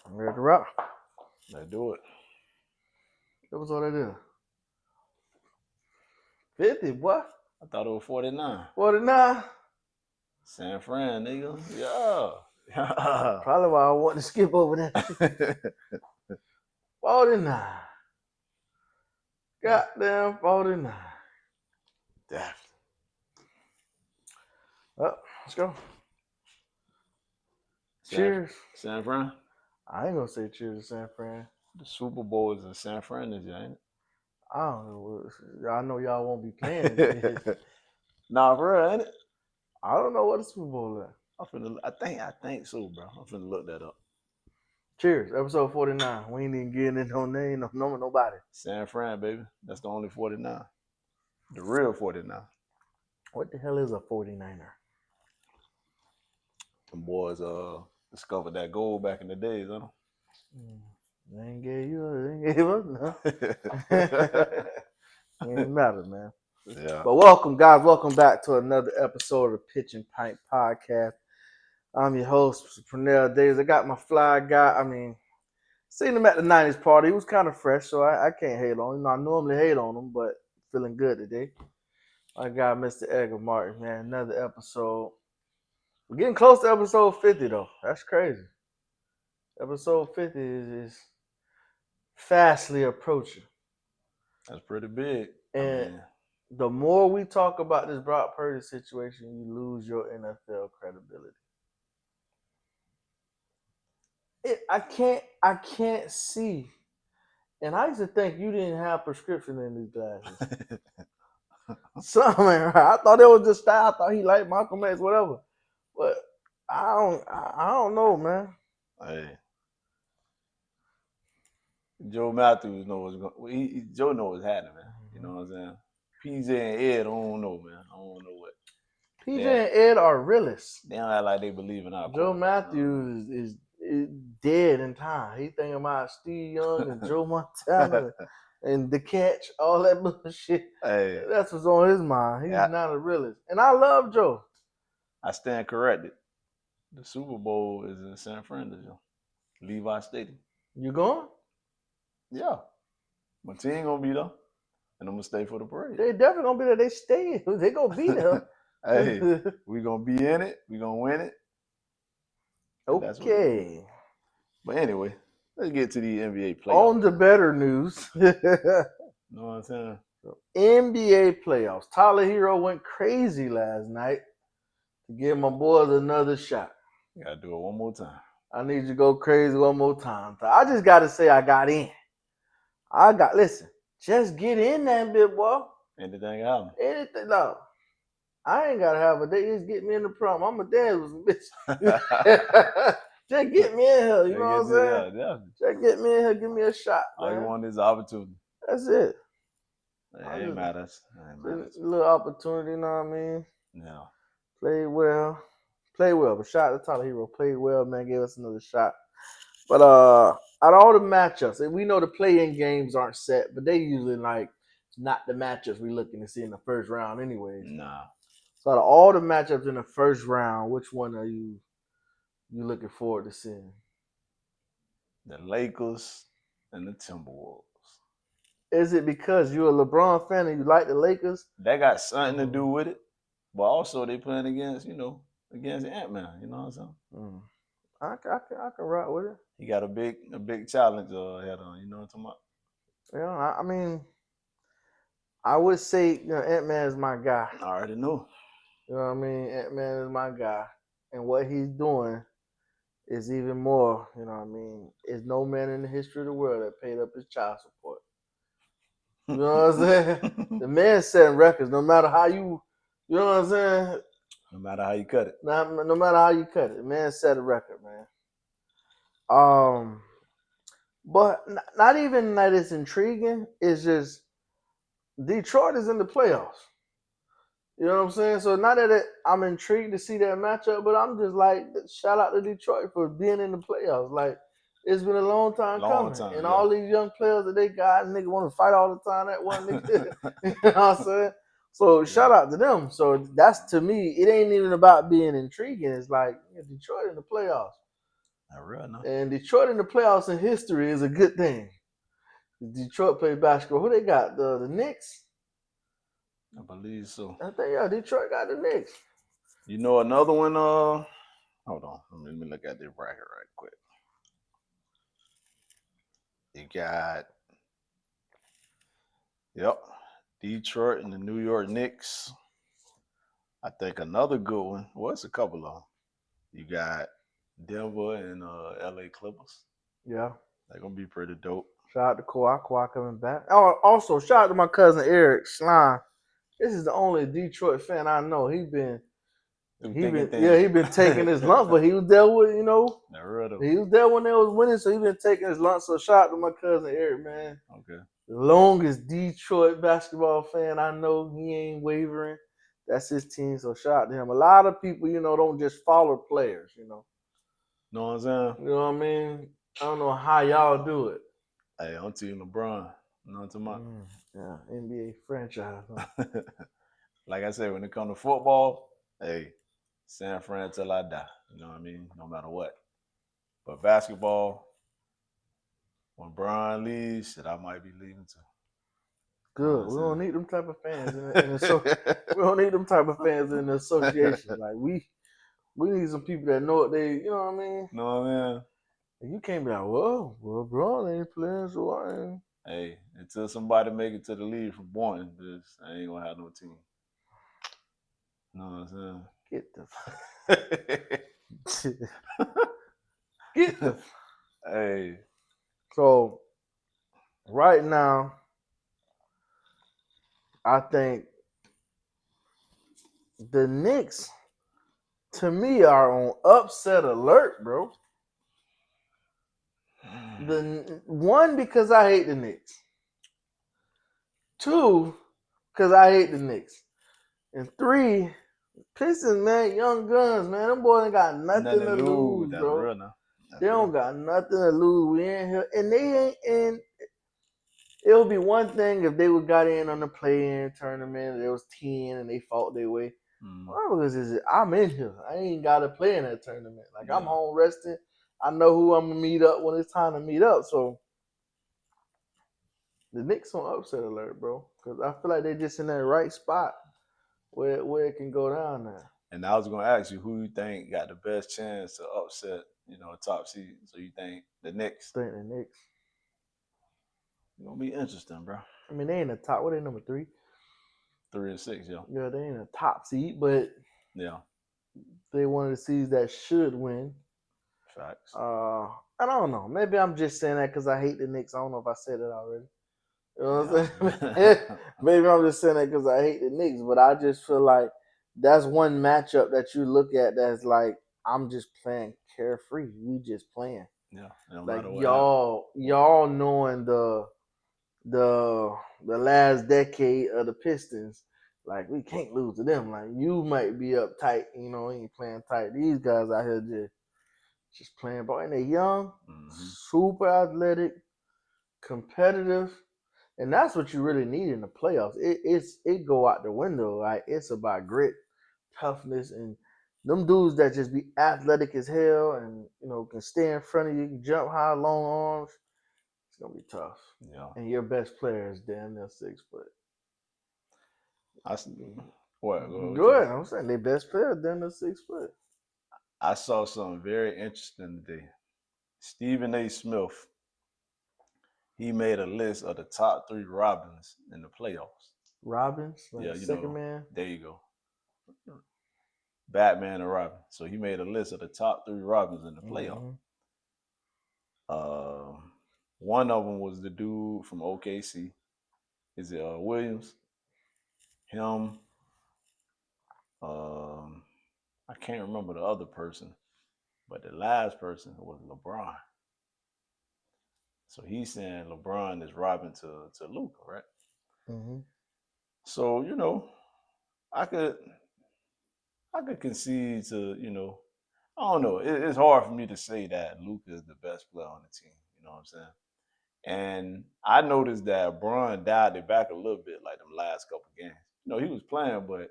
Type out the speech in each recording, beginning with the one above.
I'm ready to rock. Let's do it. That was all that is. 50, boy. I thought it was 49. 49. San Fran, nigga. Yeah. Probably why I want to skip over that. 49. Goddamn 49. Definitely. Well, let's go. Cheers. San Fran? I ain't gonna say cheers to San Fran. The Super Bowl is in San Fran this year, ain't it? I don't know. I know y'all won't be playing it. Nah, for real, ain't it? I don't know what the Super Bowl is. I think so, bro. I'm finna look that up. Cheers. Episode 49. We ain't even getting into no name, no nobody. San Fran, baby. That's the only 49. The real 49. What the hell is a 49er? Them boys discovered that gold back in the days, huh? They ain't gave us nothing. Ain't matter, man. Yeah. But welcome, guys. Welcome back to another episode of the Pitch and Pint Podcast. I'm your host, Pernell Davis. I got my fly guy. Seen him at the 90s party. He was kind of fresh, so I can't hate on him. I normally hate on him, but feeling good today. I got Mr. Edgar Martin, man. Another episode. We're getting close to episode 50, though. That's crazy. Episode 50 is fastly approaching. That's pretty big. And the more we talk about this Brock Purdy situation, you lose your NFL credibility. I can't see. And I used to think you didn't have prescription in these glasses. Something ain't right. I thought it was just style. I thought he liked Malcolm X, whatever. But I don't know, man. Hey. Joe Matthews knows what's going. Joe knows what's happening, man. You know what I'm saying? PJ and Ed, I don't know, man. I don't know what. PJ and Ed are realists. They don't act like they believe in our Joe Matthews is dead in time. He thinking about Steve Young and Joe Montana and the catch, all that bullshit. Hey, that's what's on his mind. He's not a realist, and I love Joe. I stand corrected. The Super Bowl is in San Francisco, Levi Stadium. You going? Yeah, my team gonna be there, and I'm gonna stay for the parade. They definitely gonna be there. They stay. They gonna be there. Hey, we gonna be in it. We gonna win it. Okay. But anyway, let's get to the NBA playoffs. On the better news. You know what I'm saying? NBA playoffs. Tyler Hero went crazy last night to give my boys another shot. You gotta do it one more time. I need you to go crazy one more time. I just gotta say I got in. Listen, just get in that bit, boy. Anything happen? Anything, no. I ain't gotta have a day. Just get me in the prom. I'm a dance with some bitch. Just get me in here. You know what I'm saying? Yeah. Just get me in here. Give me a shot. All you want is opportunity. That's it. It ain't matters. A little opportunity, you know what I mean? Yeah. Played well. But shout out to Tyler Hero. Played well, man. Gave us another shot. But out of all the matchups, and we know the play-in games aren't set, but they usually not the matchups we looking to see in the first round anyways. Nah. So out of all the matchups in the first round, which one are you looking forward to seeing? The Lakers and the Timberwolves. Is it because you're a LeBron fan and you like the Lakers? That got something to do with it. But also they playing against Ant-Man. You know what I'm saying? I can rock with it. He got a big challenge ahead on. You know what I'm talking about? Yeah, I would say Ant-Man is my guy. I already know. You know what I mean? Ant-Man is my guy. And what he's doing is even more, you know what I mean? There's no man in the history of the world that paid up his child support. You know what I'm saying? The man's setting records no matter how you know what I'm saying? No matter how you cut it. No matter how you cut it. The man set a record, man. But not even that it's intriguing. It's just Detroit is in the playoffs. You know what I'm saying? So not that I'm intrigued to see that matchup, but I'm just like, shout out to Detroit for being in the playoffs. Like, it's been a long time coming. And all these young players that they got, nigga want to fight all the time. That one nigga. You know what I'm saying? So shout out to them. So that's, to me, it ain't even about being intriguing. It's like Detroit in the playoffs. Not real, no. And Detroit in the playoffs in history is a good thing. Detroit play basketball. Who they got? The Knicks? I believe so. I think Detroit got the Knicks. You know another one. Hold on. Let me look at their bracket right quick. You got, yep, Detroit and the New York Knicks. I think another good one. Well, it's a couple of them. You got Denver and LA Clippers. Yeah. They're gonna be pretty dope. Shout out to Kawhi. Kawhi coming back. Oh, also shout out to my cousin Eric Slime. This is the only Detroit fan I know. He been taking his lumps, but he was there with he was there when they was winning, so he been taking his lumps. So shout out to my cousin Eric, man. Okay. The longest Detroit basketball fan I know. He ain't wavering. That's his team, so shout out to him. A lot of people, don't just follow players, Know what I'm saying? You know what I mean? I don't know how y'all do it. Hey, I'm Team LeBron. You know what I'm talking Yeah, NBA franchise. Huh? about? Like I said, when it comes to football, hey, San Fran till I die. You know what I mean? No matter what. But basketball, when Brian leaves, shit, I might be leaving too. Good. We don't need them type of fans we don't need them type of fans in the association. Like we need some people that know what they, you know what I mean? Know what I mean? And you can't be like, well, bro, they ain't playing, so I ain't. Hey, until somebody make it to the league from Boynton, I ain't gonna have no team. Know what I'm saying? Get the get the. Hey. So right now, I think the Knicks, to me, are on upset alert, bro. The one, because I hate the Knicks. Two, because I hate the Knicks. And three, Pistons, man, young guns, man. Them boys ain't got nothing to lose, That's bro. real now. They don't got nothing to lose. We in here, and they ain't in. It would be one thing if they would got in on the play-in tournament. There was 10 and they fought their way. Because I'm in here. I ain't got to play in that tournament. Like I'm home resting. I know who I'm gonna meet up when it's time to meet up. So the Knicks on upset alert, bro. Because I feel like they're just in that right spot where it can go down there. And I was gonna ask you who you think got the best chance to upset, a top seed. So you think the Knicks? I think the Knicks. It's gonna be interesting, bro. I mean, they in the top. What they number 3? 3 and 6, yeah. Yeah, they ain't a top seed, but yeah, they one of the seeds that should win. Facts. I don't know. Maybe I'm just saying that because I hate the Knicks. I don't know if I said it already. You know what I'm saying? Maybe I'm just saying that because I hate the Knicks, but I just feel like that's one matchup that you look at that's like I'm just playing carefree. We just playing. Yeah, no like matter what y'all knowing the last decade of the Pistons, like we can't lose to them. Like you might be uptight, ain't playing tight. These guys out here just playing ball, and they're young, super athletic, competitive, and that's what you really need in the playoffs. It go out the window. Like it's about grit, toughness, and them dudes that just be athletic as hell and can stay in front of you, can jump high, long arms. It's gonna be tough. Yeah. And your best player is damn near 6 foot. What? Go ahead. I'm saying their best player is damn near 6 foot. I saw something very interesting today. Stephen A. Smith, he made a list of the top 3 Robins in the playoffs. Robins, like second man. There you go. Batman and Robin. So he made a list of the top 3 Robins in the playoffs. One of them was the dude from OKC. Is it Williams? Him. I can't remember the other person, but the last person was LeBron. So he's saying LeBron is Robin to Luka, right? So I could concede to I don't know. It's hard for me to say that Luka is the best player on the team. You know what I'm saying? And I noticed that Bron dialed it back a little bit, like them last couple games. He was playing, but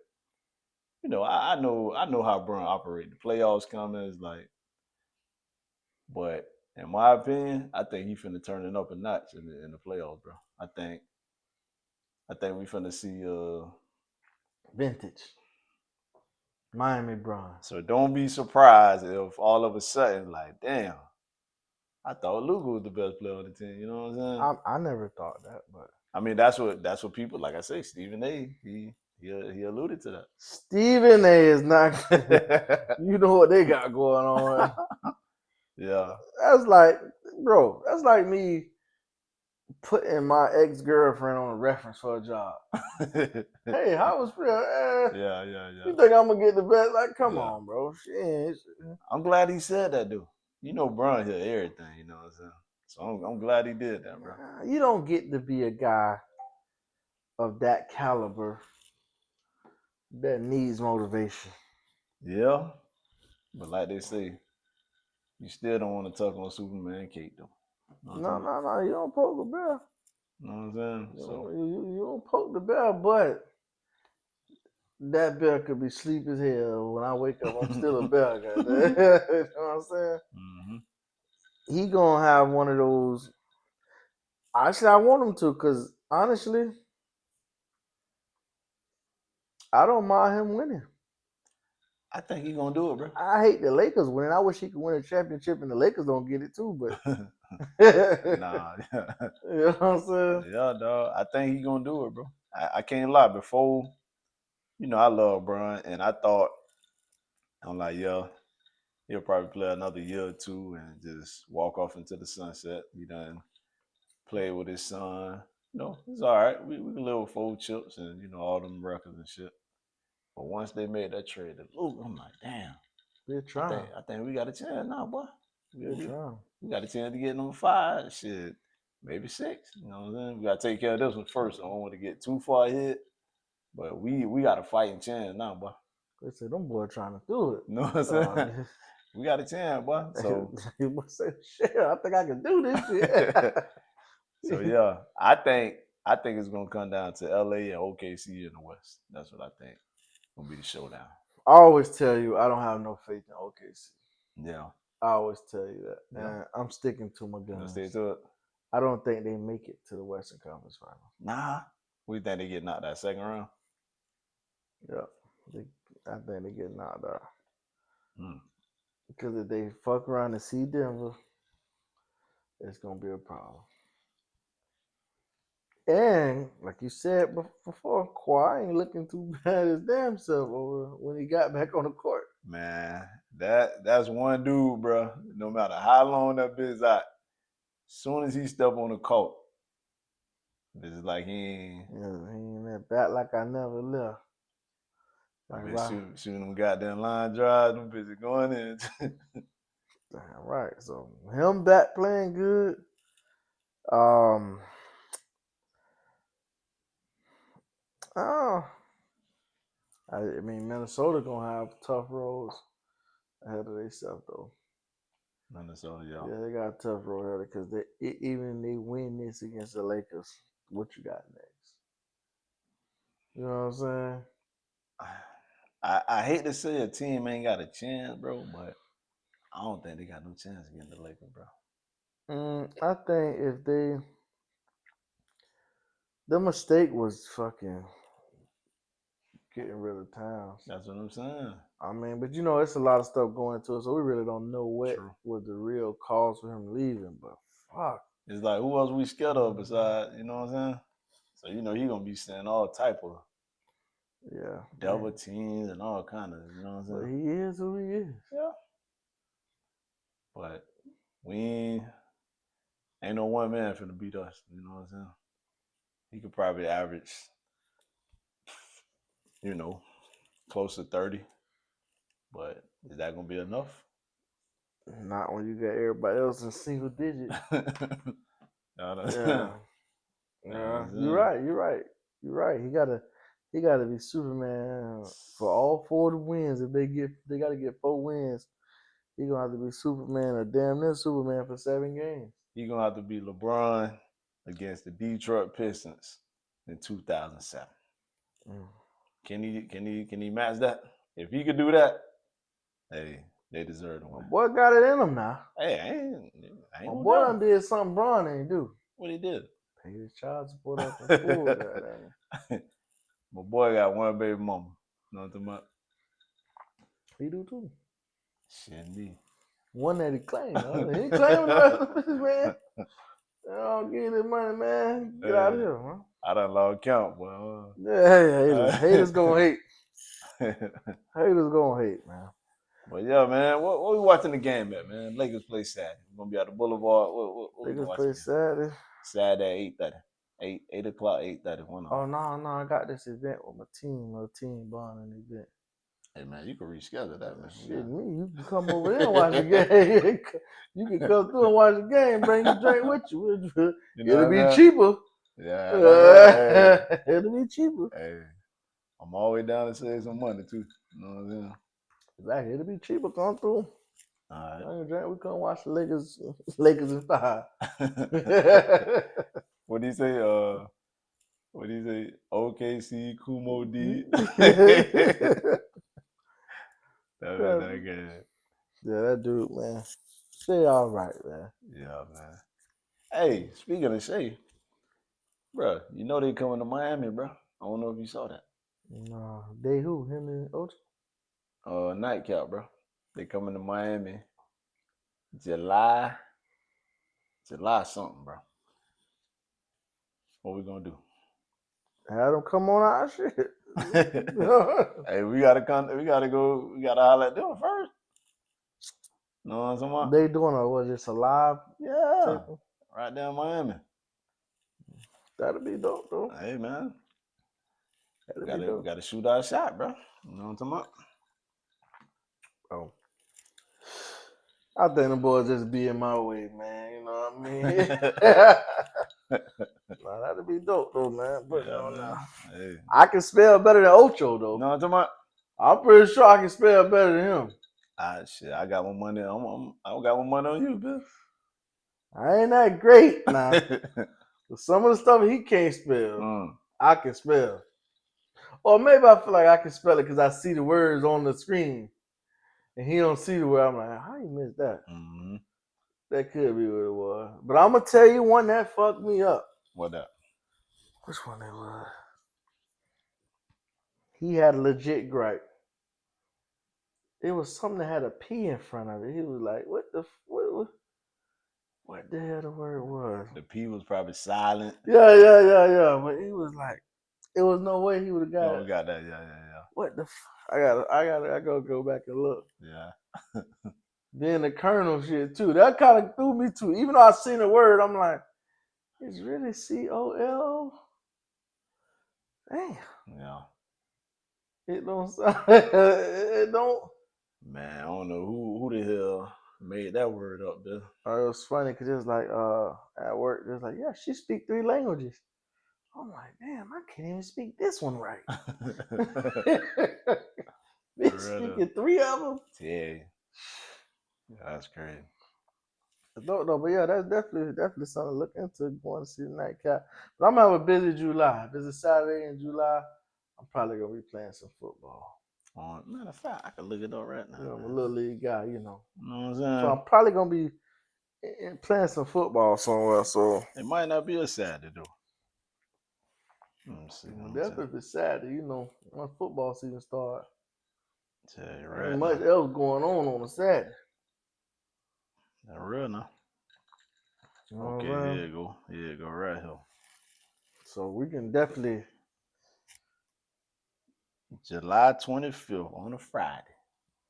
I know how Bron operates. The playoffs coming is like But in my opinion, I think he finna turn it up a notch in the playoffs, bro. I think we finna see Vintage. Miami Bron. So don't be surprised if all of a sudden, like, damn, I thought Luka was the best player on the team. You know what I'm saying? I never thought that, but I mean, that's what people like. I say, Stephen A. He alluded to Stephen A. is not. that. You know what they got going on. Yeah. That's like, bro. That's like me putting my ex-girlfriend on a reference for a job. Hey, how was real? Yeah. You think I'm gonna get the best? Like, come Yeah. on, bro. She ain't. I'm glad he said that, dude. You know, Bron hear everything. You know what I'm saying? So I'm glad he did that, bro. You don't get to be a guy of that caliber that needs motivation. Yeah, but like they say, you still don't want to talk on Superman cake, though. Know what I'm saying? No. You don't poke the bear. Know what I'm saying? So You don't poke the bear, but that bear could be sleep as hell. When I wake up, I'm still a bear. You know what I'm saying? Mhm. He gonna have one of those. Actually, I want him to, cause honestly, I don't mind him winning. I think he's gonna do it, bro. I hate the Lakers winning. I wish he could win a championship and the Lakers don't get it too. But Nah, you know what I'm saying? yeah, dog. I think he's gonna do it, bro. I can't lie. Before, I love Bron, and I thought I'm like, yeah, he'll probably play another year or two and just walk off into the sunset. He done played with his son. It's all right. We can live with 4 chips and all them records and shit. But once they made that trade to Luke, I'm like, damn. They're I trying. think I think we got a chance now, boy. They're trying. We got a chance to get number 5. Shit, maybe 6. You know what I'm saying? We got to take care of this one first. I don't want to get too far ahead. But we got a fighting chance now, boy. They said them boys trying to do it. You know what I'm saying? We got a chance, boy. So you must say, shit, I think I can do this shit. so yeah, I think it's gonna come down to LA and OKC in the West. That's what I think gonna be the showdown. I always tell you I don't have no faith in OKC. Yeah. I always tell you that. Yeah. And I'm sticking to my You gonna guns. stay to it? I don't think they make it to the Western Conference Finals. Nah. We think they get knocked that second round? Yeah. I think they get knocked out. Hmm. Because if they fuck around and see Denver, it's gonna be a problem. And like you said before, Kawhi ain't looking too bad his damn self over when he got back on the court. Man, that's one dude, bro. No matter how long that bit's out, soon as he step on the court, it's like he ain't. Yeah, he ain't that back like I never left. I That's been right. shooting them goddamn line drives, them bitches going in. Damn right. So him back playing good. Um, oh, I mean Minnesota gonna have tough roads ahead of themselves though. Minnesota, y'all. Yeah, they got a tough road ahead because even they win this against the Lakers. What you got next? You know what I'm saying? I hate to say a team ain't got a chance, bro, but I don't think they got no chance against the Lakers, bro. I think if the mistake was fucking getting rid of Towns. That's what I'm saying. I mean, but it's a lot of stuff going into it, so we really don't know what True. was the real cause for him leaving. But fuck, It's like who else we scared of besides, you know what I'm saying? So he gonna be saying all type of yeah, double teams and all kind of, you know what I'm but saying? he is who he is. Yeah. But we ain't no one man finna beat us, you know what I'm saying? He could probably average, close to 30. But is that gonna be enough? Not when you got everybody else in single digits. Yeah, yeah, you're right. You're right. You're right. He gotta be Superman for all 4 wins. If they gotta get 4 wins. He gonna have to be Superman or damn near Superman for 7 games. He gonna have to be LeBron against the Detroit Pistons in 2007. Mm. Can he match that? If he could do that, hey. They deserve to My win. boy got it in him now. Hey, I ain't My no boy doubt. done did something Bron ain't do. What he did? Pay his child support up in full, goddamn. My boy got one baby mama. You know what I'm talking about? He do too. Shit, me. One that he claimed. He ain't claiming the rest of this, man. Don't give this money, man. Get out of here, man. I done lost count, boy. Yeah, haters. Haters gonna hate. Haters gonna hate, man. But yeah, man, what we watching the game at, man? Lakers play Saturday. We're gonna be at the Boulevard. What we gonna Lakers watch play again? Saturday. Saturday at 8:30. 8 o'clock, 8:30. Oh no, I got this event with my team. My team bonding event. Hey man, you can reschedule that, man. Shit, me, you can come over there and watch the game. You can come through and watch the game. Bring your drink with you. You know It'll be what I'm cheaper. Yeah, hey, It'll be cheaper. hey, I'm always down to save some money too. You know what I'm saying? Exactly, it'll be cheaper. Come through. All Bring your drink. We come watch the Lakers. Lakers in 5. right. What do you say? What do you say? OKC Kumo D. That good. Yeah, that dude, man. Stay all right, man. Yeah, man. Hey, speaking of Shay, bro, you know they coming to Miami, bro. I don't know if you saw that. No, they who? Him and Ocho? Nightcap, bro. They coming to Miami, July something, bro. What we gonna do? Had them come on our shit. Hey, we gotta come. We gotta go. We gotta holler at them first. Know what I'm talking about? They doing a what? Just a live Yeah, taping? right down Miami. That'd be dope, though. Hey, man, we That'd be dope. gotta shoot our shot, bro. You know what I'm talking about? Oh. I think the boys just be in my way, man. You know what I mean? Nah, that'd be dope, though, man. But Yeah, no, man. nah. Hey. I can spell better than Ocho, though. You know what I'm talking about? I'm pretty sure I can spell better than him. Shit, I got my money. I got my money on you, Bill. I ain't that great now. But some of the stuff he can't spell, I can spell. Or maybe I feel like I can spell it because I see the words on the screen. And he don't see the word. I'm like, how you miss that? Mm-hmm. That could be what it was. But I'm going to tell you one that fucked me up. What that? Which one it was? He had a legit gripe. It was something that had a P in front of it. He was like, what the hell the word was? The P was probably silent. Yeah. But he was like, it was no way he would have got Oh, it. we got that. Yeah. What the I gotta go back and look. Yeah. Then the Colonel shit too. That kind of threw me too. Even though I seen the word, I'm like, it's really COL. Damn. Yeah. It don't sound. It don't. Man, I don't know who the hell made that word up there. It was funny because it was like at work, it was like, yeah, she speak 3 languages. I'm like, damn, I can't even speak this one right. Bitch speaking 3 of them. Yeah, that's crazy. No, but yeah, that's definitely something to look into going to see the nightcap. But I'm gonna have a busy July. If it's a Saturday in July, I'm probably gonna be playing some football. Matter of fact, I can look it up right now. You know, I'm a little league guy, you know. You know what I'm saying? So I'm probably gonna be playing some football somewhere. So it might not be a Saturday though. Let me see. Definitely if it's Saturday, you know, when football season starts. Tell you Ain't much else going on a Saturday. That real now. Okay, here you go. Here you go, right here. So we can definitely. July 25th on a Friday.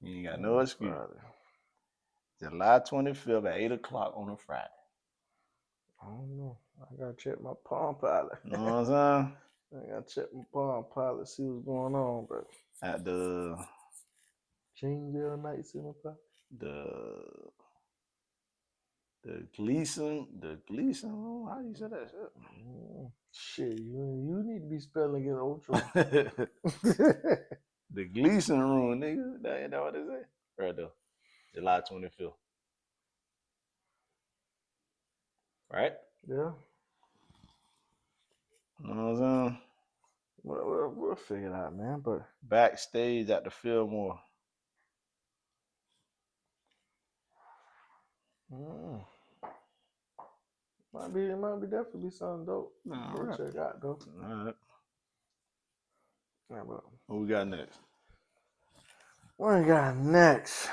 You ain't got no excuse. Friday. July 25th at 8 o'clock on a Friday. I don't know. I gotta check my Palm Pilot. You know what I'm saying? I gotta check my Palm Pilot, see what's going on, but at the Chainville Night Cinema Park. The Gleason room. How do you say that shit? Shit, you need to be spelling it Ultra. The Gleason room, nigga. That ain't that what they say? Right there. July 25th. Right? Yeah. You know what I'm saying? We'll figure it out, man. But backstage at the Fillmore. Mm. It might be definitely something dope. All Go right. check out though. All right. Yeah, but What we got next? what we got next?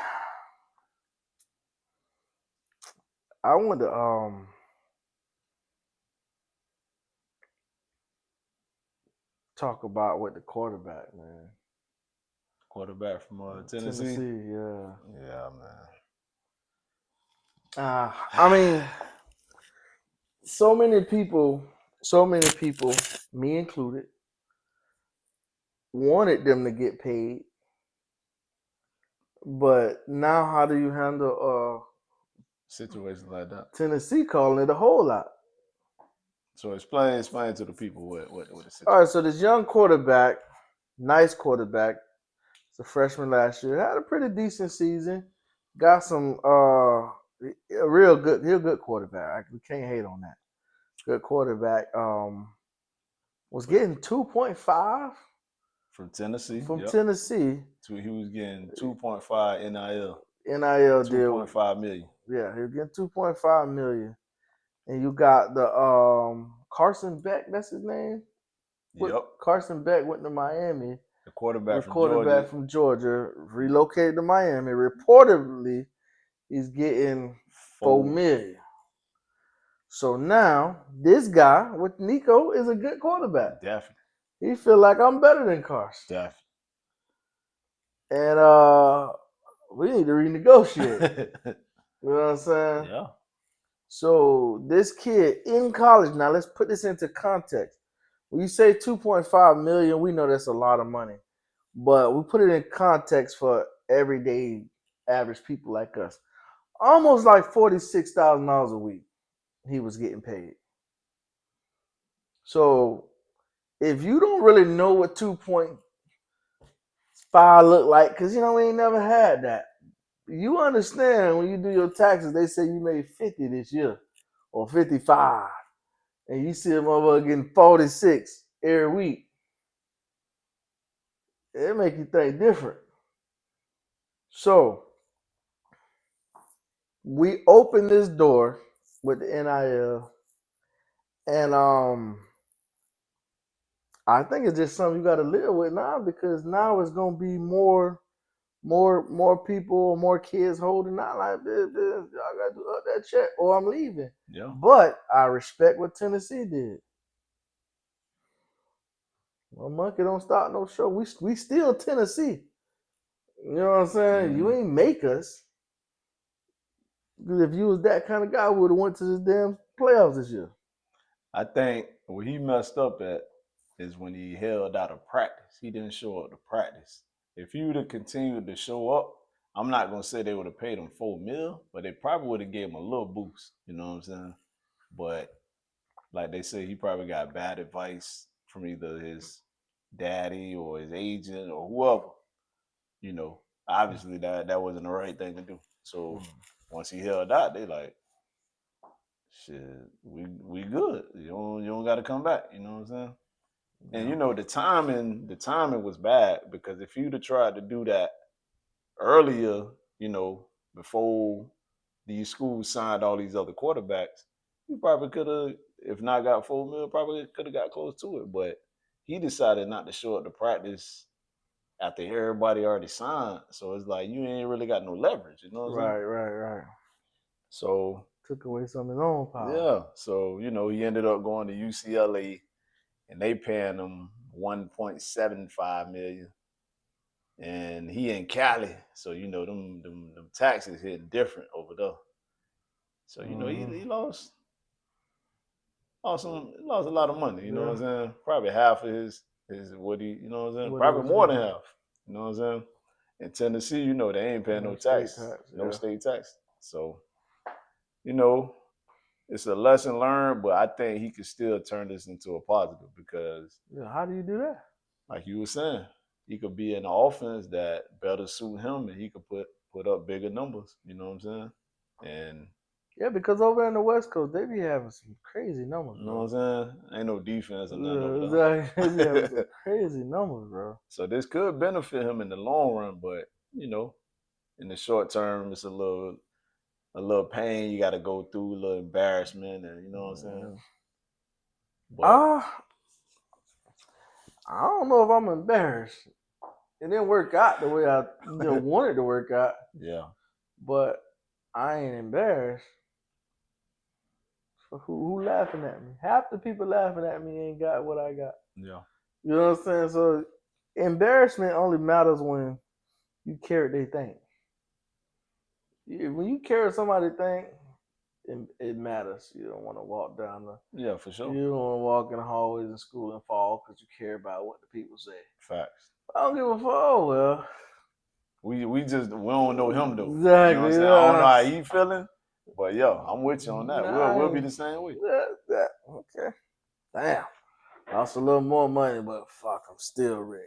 I want to talk about with the quarterback, man. Quarterback from Tennessee. Tennessee, yeah. Yeah, man. I mean, so many people, me included, wanted them to get paid. But now, how do you handle Situations like that. Tennessee calling it a whole lot? So explain to the people what the All right, situation. so this young quarterback, nice quarterback, it's a freshman last year, had a pretty decent season. Got some a real good quarterback. We can't hate on that. Good quarterback. Was getting 2.5 From Tennessee. from Yep. Tennessee. So he was getting 2.5 NIL, NIL deal. 2.5 million. Yeah, he was getting 2.5 million. And you got the Carson Beck, that's his name. Yep. Carson Beck went to Miami. The quarterback The from Georgia. quarterback from Georgia relocated to Miami. Reportedly, he's getting 4 million. So now this guy with Nico is a good quarterback. Definitely. He feel like I'm better than Carson. Definitely. And we need to renegotiate. You know what I'm saying? Yeah. So this kid in college, now let's put this into context. When you say 2.5 million, we know that's a lot of money. But we put it in context for everyday average people like us. Almost like $46,000 a week he was getting paid. So if you don't really know what 2.5 look like, because we ain't never had that. You understand when you do your taxes, they say you made 50 this year or 55. And you see a motherfucker getting 46 every week. It make you think different. So we open this door with the NIL, and I think it's just something you got to live with now because now it's gonna be more people, more kids holding out like this. I got to up that check or I'm leaving. Yeah. But I respect what Tennessee did. Well, monkey don't start no show. We still Tennessee. You know what I'm saying? Mm-hmm. You ain't make us. Because if you was that kind of guy, we would have went to the damn playoffs this year. I think where he messed up at is when he held out of practice. He didn't show up to practice. If he would have continued to show up, I'm not gonna say they would have paid him $4 million, but they probably would have gave him a little boost. You know what I'm saying? But like they say, he probably got bad advice from either his daddy or his agent or whoever. You know, obviously that wasn't the right thing to do. So once he held out, they like, shit, we good. You don't got to come back. You know what I'm saying? And the timing was bad because if you'd have tried to do that earlier, before these schools signed all these other quarterbacks, you probably could have, if not got 4 million, probably could have got close to it. But he decided not to show up to practice after everybody already signed. So it's like you ain't really got no leverage. You know what I'm saying? Right. So Took away some of his own power. yeah. So he ended up going to UCLA, and they paying him 1.75 million. And he in Cali, so them taxes hit different over there. So he lost a lot of money. You know what I'm saying? Probably half of his what he what I'm saying. What he Probably was more than getting. half. You know what I'm saying? In Tennessee, they ain't paying no No state tax, tax. no Yeah. state tax. So you know it's a lesson learned, but I think he could still turn this into a positive because, Yeah. How do you do that? like you were saying, he could be in an offense that better suit him, and he could put up bigger numbers. You know what I'm saying? And Yeah, because over in the West Coast, they be having some crazy numbers, you know bro. what I'm saying? Ain't no defense or nothing over Exactly. They be having some there. crazy numbers, bro. So this could benefit him in the long run, but in the short term, it's a little pain you got to go through, a little embarrassment, and you know what I'm saying. But I don't know if I'm embarrassed. It didn't work out the way I wanted to work out, yeah, but I ain't embarrassed. So who laughing at me? Half the people laughing at me ain't got what I got. yeah, You know what I'm saying? So embarrassment only matters when you care what they think. When you care what somebody think, it matters. You don't want to walk down the. yeah, for sure. You don't want to walk in the hallways in school and fall because you care about what the people say. Facts. I don't give a fuck. Oh well. We don't know him though. You know what I'm Exactly. saying? I don't know how he feeling, but yo, I'm with you on that. We'll be Nah, the same way. okay. Damn. Lost a little more money, but fuck, I'm still rich.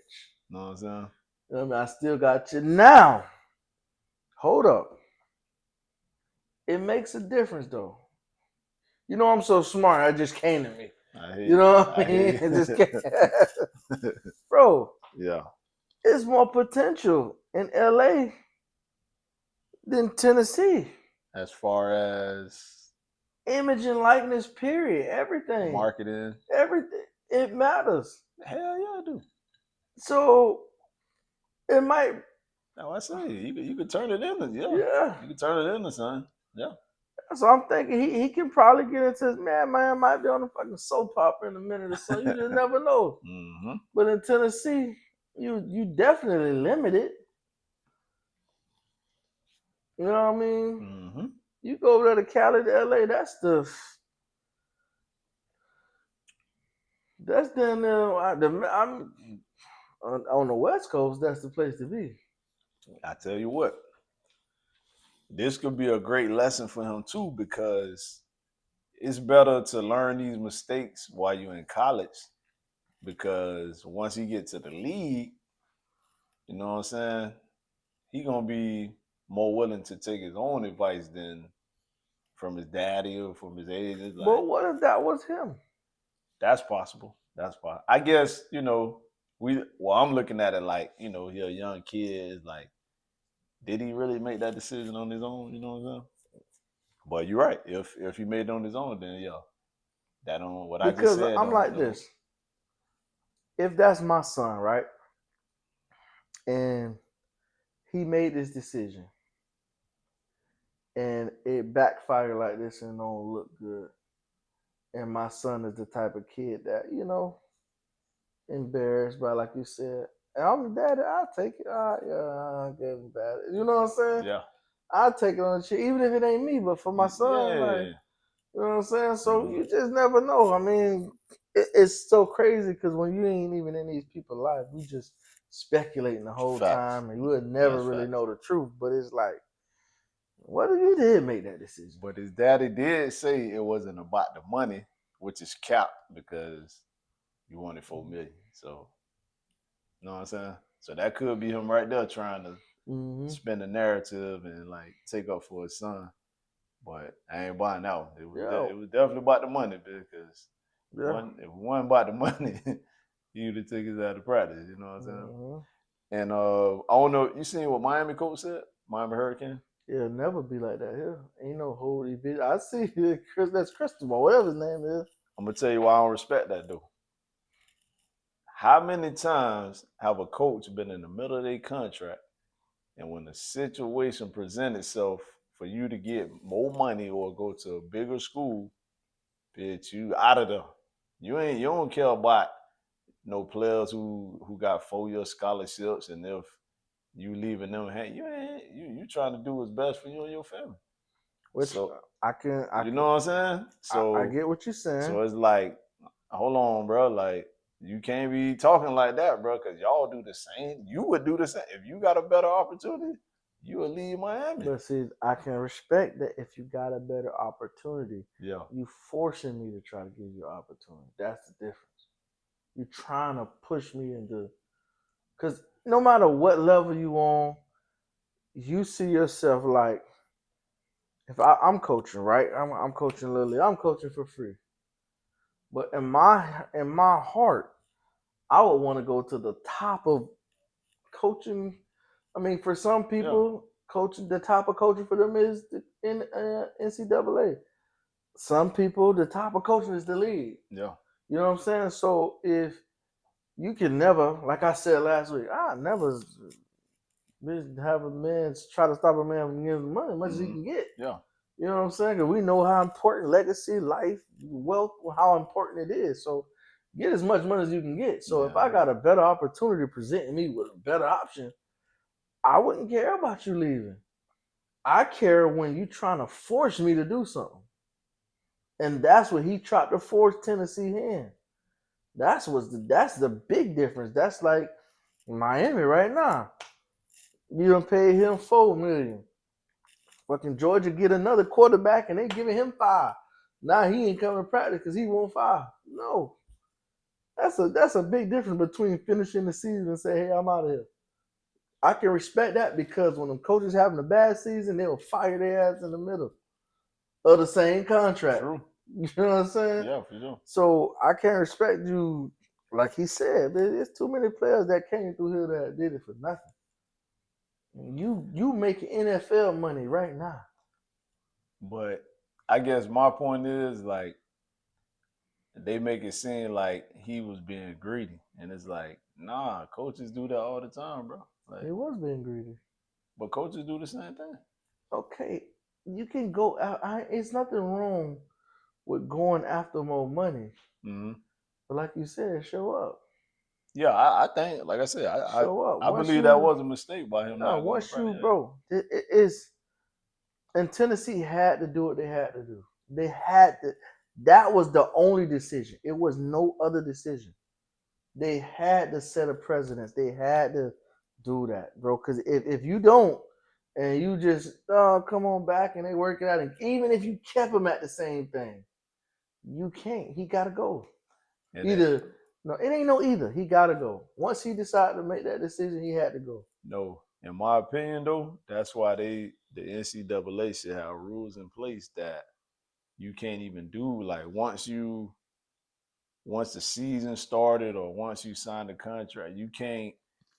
You know what I'm saying? You know what I mean? I still got you now. Hold up. It makes a difference though. You know I'm so smart. I just came to me. I hear You you. know what I I hear mean? you. It just came. Bro, yeah. it's more potential in LA than Tennessee. As far as Image and likeness, period. Everything. marketing, Everything. It matters. hell yeah, I do. So it might, Now I say you could turn it into yeah. you could turn it into something. Yeah. So I'm thinking he can probably get into his man might be on the fucking soap opera in a minute or so. You just never know. Mm-hmm. But in Tennessee, you definitely limited. You know what I mean? Mm-hmm. You go over there to Cali to LA, that's down there. I'm on the West Coast. That's the place to be. I tell you what, this could be a great lesson for him too, because it's better to learn these mistakes while you're in college, because once he get to the league, you know what I'm saying, he gonna be more willing to take his own advice than from his daddy or from his agents. But Like what if that was him? that's possible. That's possible. I guess I'm looking at it like he a young kid. Like, did he really make that decision on his own? You know what I'm saying? But you're right. If he made it on his own, then yeah, that don't what I just Because said I'm don't like don't. this. If that's my son, right, and he made this decision, and it backfired like this and don't look good, and my son is the type of kid that embarrassed by, like you said, and I'm the daddy, I'll take it. Yeah, I gave him bad. You know what I'm saying? Yeah. I'll take it on the chin, even if it ain't me, but for my son, like, Yeah. you know what I'm saying? So Mm-hmm. you just never know. I mean, it's so crazy because when you ain't even in these people's lives, we just speculating the whole Facts. time and you would never That's really facts. know the truth. But it's like, what if you did make that decision? But his daddy did say it wasn't about the money, which is capped because you wanted 4 million. So you know what I'm saying? So that could be him right there trying to Mm-hmm. spin the narrative and like take up for his son. But I ain't buying that one. Yeah, It was definitely about the money because yeah. if it wasn't about the money, he would have took his out of practice. You know what I'm saying? Mm-hmm. And I don't know. You seen what Miami coach said? Miami Hurricane. It'll never be like that here. Ain't no holy bitch. I see Chris. That's Cristobal, whatever his name is. I'm gonna tell you why I don't respect that though. How many times have a coach been in the middle of their contract, and when the situation presents itself for you to get more money or go to a bigger school, bitch, you out of there. You don't care about no players who got 4 year scholarships, and if you leaving them, hey, you trying to do what's best for you and your family. Which So I you can, know what I'm saying? I get what you're saying. So it's like, hold on, bro. Like, you can't be talking like that, bro, because y'all do the same. You would do the same. If you got a better opportunity, you would leave Miami. But see, I can respect that if you got a better opportunity. Yeah. You forcing me to try to give you an opportunity. That's the difference. You trying to push me into, because no matter what level you on, you see yourself like, if I'm coaching, right? I'm coaching Lily. I'm coaching for free. But in my heart, I would want to go to the top of coaching. I mean, for some Yeah. people, coaching, the top of coaching for them is in NCAA. Some people, the top of coaching is the league. Yeah. You know what I'm saying? So if you can never, like I said last week, I never have a man try to stop a man from getting money as much as he can get. Yeah. You know what I'm saying? Because we know how important legacy, life, wealth, how important it is. So get as much money as you can get. So if I got a better opportunity presenting me with a better option, I wouldn't care about you leaving. I care when you trying to force me to do something. And that's what he tried to force Tennessee in. That's the big difference. That's like Miami right now. You done pay him $4 million. Fucking Georgia get another quarterback and they giving him $5. Now he ain't coming to practice because he won $5. No. That's a big difference between finishing the season and say, hey, I'm out of here. I can respect that because when the coaches having a bad season, they'll fire their ass in the middle of the same contract. True. You know what I'm saying? Yeah, for sure. So I can't respect you, like he said. There's too many players that came through here that did it for nothing. You making NFL money right now. But I guess my point is like they make it seem like he was being greedy, and it's like, nah, coaches do that all the time, bro. Like, He was being greedy. but coaches do the same thing. Okay, you can go out. It's nothing wrong with going after more money. Mm-hmm. But like you said, show up. Yeah, I think, like I said, Show up. I believe that was a mistake by him not going to Once you, practice. bro, it is. And Tennessee had to do what they had to do. They had to. That was the only decision. It was no other decision. They had to set a precedence. They had to do that, bro. Because if you don't, and you just come on back and they work it out, and even if you kept him at the same thing, you can't. He gotta go. And Either no, it ain't no either. He gotta go. Once he decided to make that decision, he had to go. no, in my opinion, though, that's why the NCAA should have rules in place that you can't even do. Like once the season started or once you signed the contract, you can't.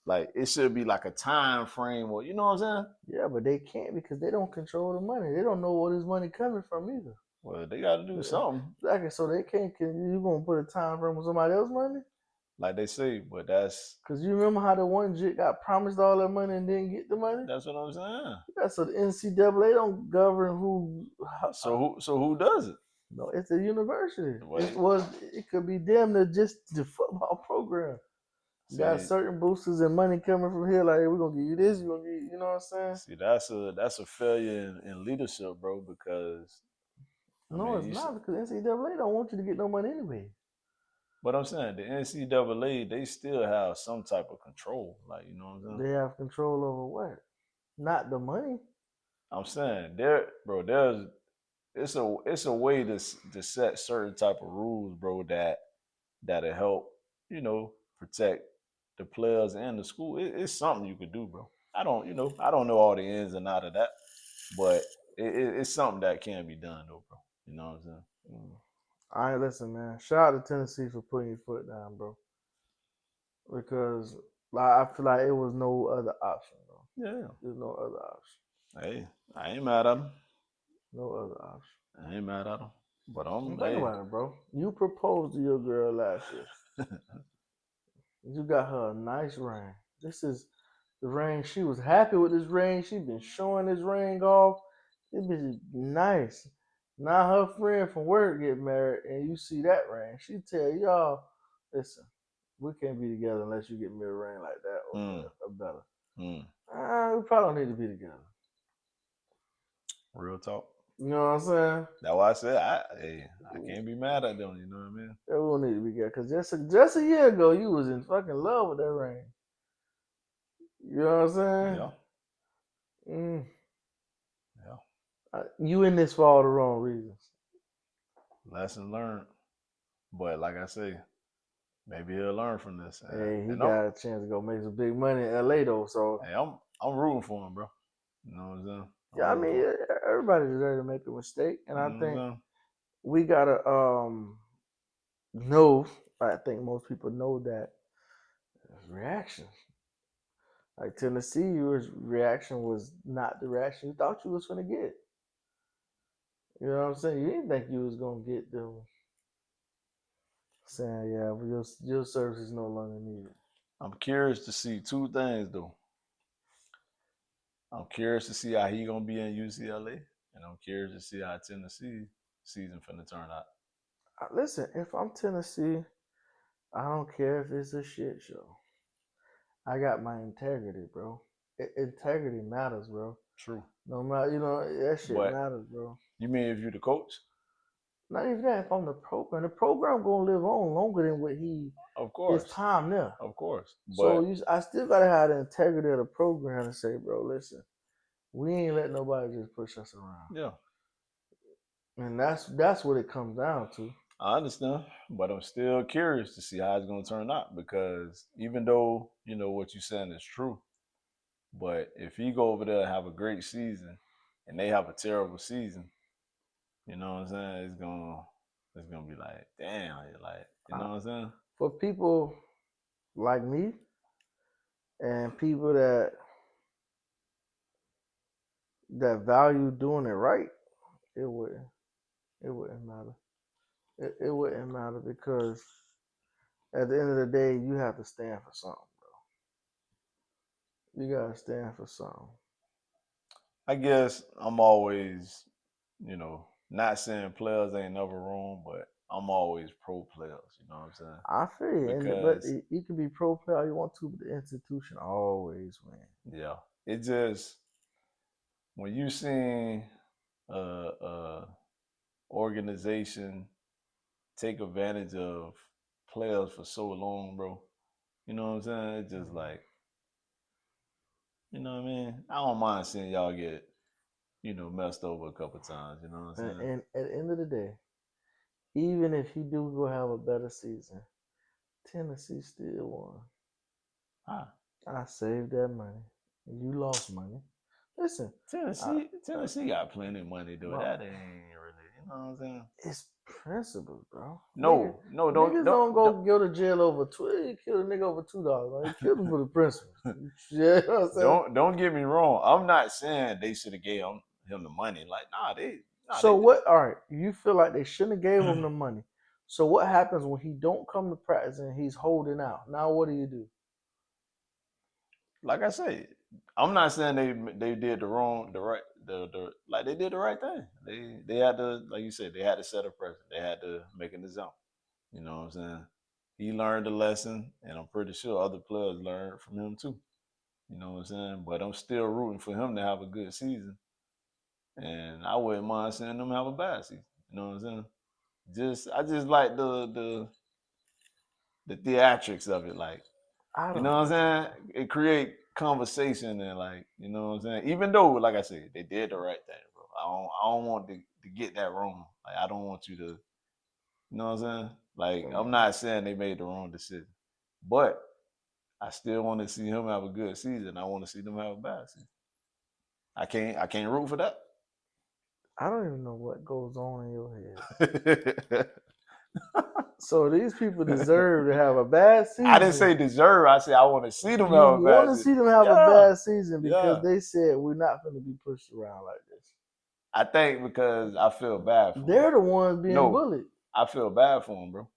Like it should be like a time frame, or you know what I'm saying? Yeah, but they can't because they don't control the money. They don't know where this money coming from either. Well, they got to do something. Exactly. So they can't. You gonna put a time frame on somebody else's money? Like they say, but that's Because you remember how the one jit got promised all that money and didn't get the money? what I'm saying. Yeah, so the NCAA don't govern who. So who does it? No, it's a university. Well, It could be damn near just the football program. You got certain boosters and money coming from here. Like, hey, we're gonna give you this. We're gonna give you know what I'm saying? See, that's a failure in leadership, bro. Because No, it's not because NCAA don't want you to get no money anyway. But I'm saying the NCAA, they still have some type of control. Like, you know what I'm saying? They have control over what? Not the money. I'm saying it's a way to set certain type of rules, bro, that'll help, protect the players and the school. It's something you could do, bro. I don't know all the ins and out of that, but it's something that can be done, though, bro. You know what I'm saying? All right, listen, man. Shout out to Tennessee for putting your foot down, bro. Because I feel like it was no other option, bro. Yeah. There's no other option. Hey, I ain't mad at him. No other option. I ain't mad at him. But think about it, bro. You proposed to your girl last year. You got her a nice ring. This is the ring. She was happy with this ring. She been showing this ring off. This bitch is nice. Now her friend from work get married, and you see that ring. She tell y'all, listen, we can't be together unless you get me a ring like that or better. We probably don't need to be together. Real talk. You know what I'm saying? That's why I said I can't be mad at them. You know what I mean? That won't need to be together because just a year ago you was in fucking love with that ring. You know what I'm saying? Yeah. Yeah. You in this for all the wrong reasons. Lesson learned. But like I say, maybe he'll learn from this. Hey, he got a chance to go make some big money in LA though. So hey, I'm rooting for him, bro. You know what I'm saying? I mean, everybody deserves to make a mistake, and I think we gotta know. I think most people know that reactions. Like Tennessee, your reaction was not the reaction you thought you was gonna get. You know what I'm saying? You didn't think you was gonna get them saying, "Yeah, well, your service is no longer needed." I'm curious to see two things though. I'm curious to see how he gonna be in UCLA, and I'm curious to see how Tennessee season finna turn out. Listen, if I'm Tennessee, I don't care if it's a shit show. I got my integrity, bro. Integrity matters, bro. True, No matter, that shit but matters, bro. you mean if you the coach? Not even that. If I'm the program gonna live on longer than what Of his course, time there. of course, So but I still gotta have the integrity of the program and say, bro, listen, we ain't let nobody just push us around, yeah, and that's what it comes down to. I understand. But I'm still curious to see how it's gonna turn out because even though you know what you're saying is true, but if he go over there and have a great season, and they have a terrible season, you know what I'm saying? It's gonna be like, damn, like you know Uh, what I'm saying? for people like me and people that value doing it right, it wouldn't it wouldn't matter. It wouldn't matter because at the end of the day, you have to stand for something. You gotta stand for something. I guess I'm always, not saying players ain't never wrong, but I'm always pro players. You know what I'm saying? I feel you, but Because you can be pro player all you want to, but the institution always win. yeah, it just when you seen organization take advantage of players for so long, bro. You know what I'm saying? It's just like, you know what I mean? I don't mind seeing y'all get, messed over a couple times. You know what I'm saying? And at the end of the day, even if he do go have a better season, Tennessee still won. Ah, I saved that money. You lost money. Listen, Tennessee got plenty of money, though. bro, That ain't really, you know what I'm saying? it's principles, bro. No, no, Niggas don't go to jail over you kill a nigga over $2. You killed him for the principles. Yeah, you know what I'm saying? don't get me wrong. I'm not saying they should have gave him the money. Like, nah, So they. what? All right, you feel like they shouldn't have gave him the money. So what happens when he don't come to practice and he's holding out? Now what do you do? Like I say, I'm not saying they did the like they did the right thing. They had to, like you said, they had to set a precedent. They had to make an example. You know what I'm saying? He learned the lesson, and I'm pretty sure other players learned from him too. You know what I'm saying? But I'm still rooting for him to have a good season, and I wouldn't mind seeing them have a bad season. You know what I'm saying? I just like the theatrics of it. Like, I you know don't what know. I'm saying? It create conversation and like, you know what I'm saying? Even though, like I said, they did the right thing, bro. I don't want to get that wrong. Like I don't want you to, you know what I'm saying? Like I'm not saying they made the wrong decision. But I still want to see him have a good season. I want to see them have a bad season. I can't root for that. I don't even know what goes on in your head. So these people deserve to have a bad I didn't season. say deserve. I said I want to see them You have a want bad to season. see them have a Yeah, bad season because yeah. they said we're not going to be pushed around like this. I think because I feel bad for him. They're the ones being No, bullied. I feel bad for him, bro.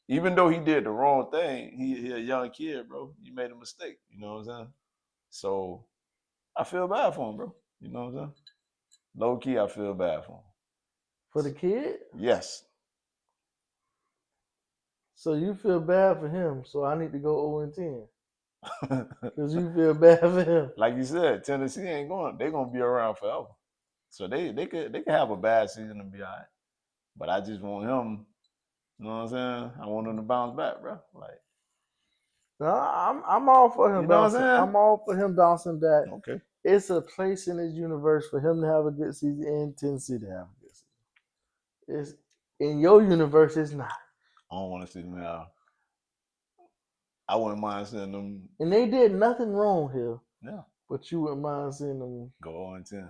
Even though he did the wrong thing, he a young kid, bro. He made a mistake. You know what I'm saying? So I feel bad for him, bro. You know what I'm saying? Low key, I feel bad for him. For the kid? Yes. So you feel bad for him, so I need to go 0-10. Because you feel bad for him. Like you said, Tennessee ain't going. They're gonna be around forever. So they could have a bad season and be all right. But I just want him. You know what I'm saying? I want him to bounce back, bro. Like No, I'm all for him you know what bouncing. I'm I'm all for him bouncing back. saying? Okay. It's a place in his universe for him to have a good season and Tennessee to have a good season. It's in your universe, it's not. I don't want to see them have. I wouldn't mind seeing them. And they did nothing wrong here, Yeah, but you wouldn't mind seeing them. go 0-10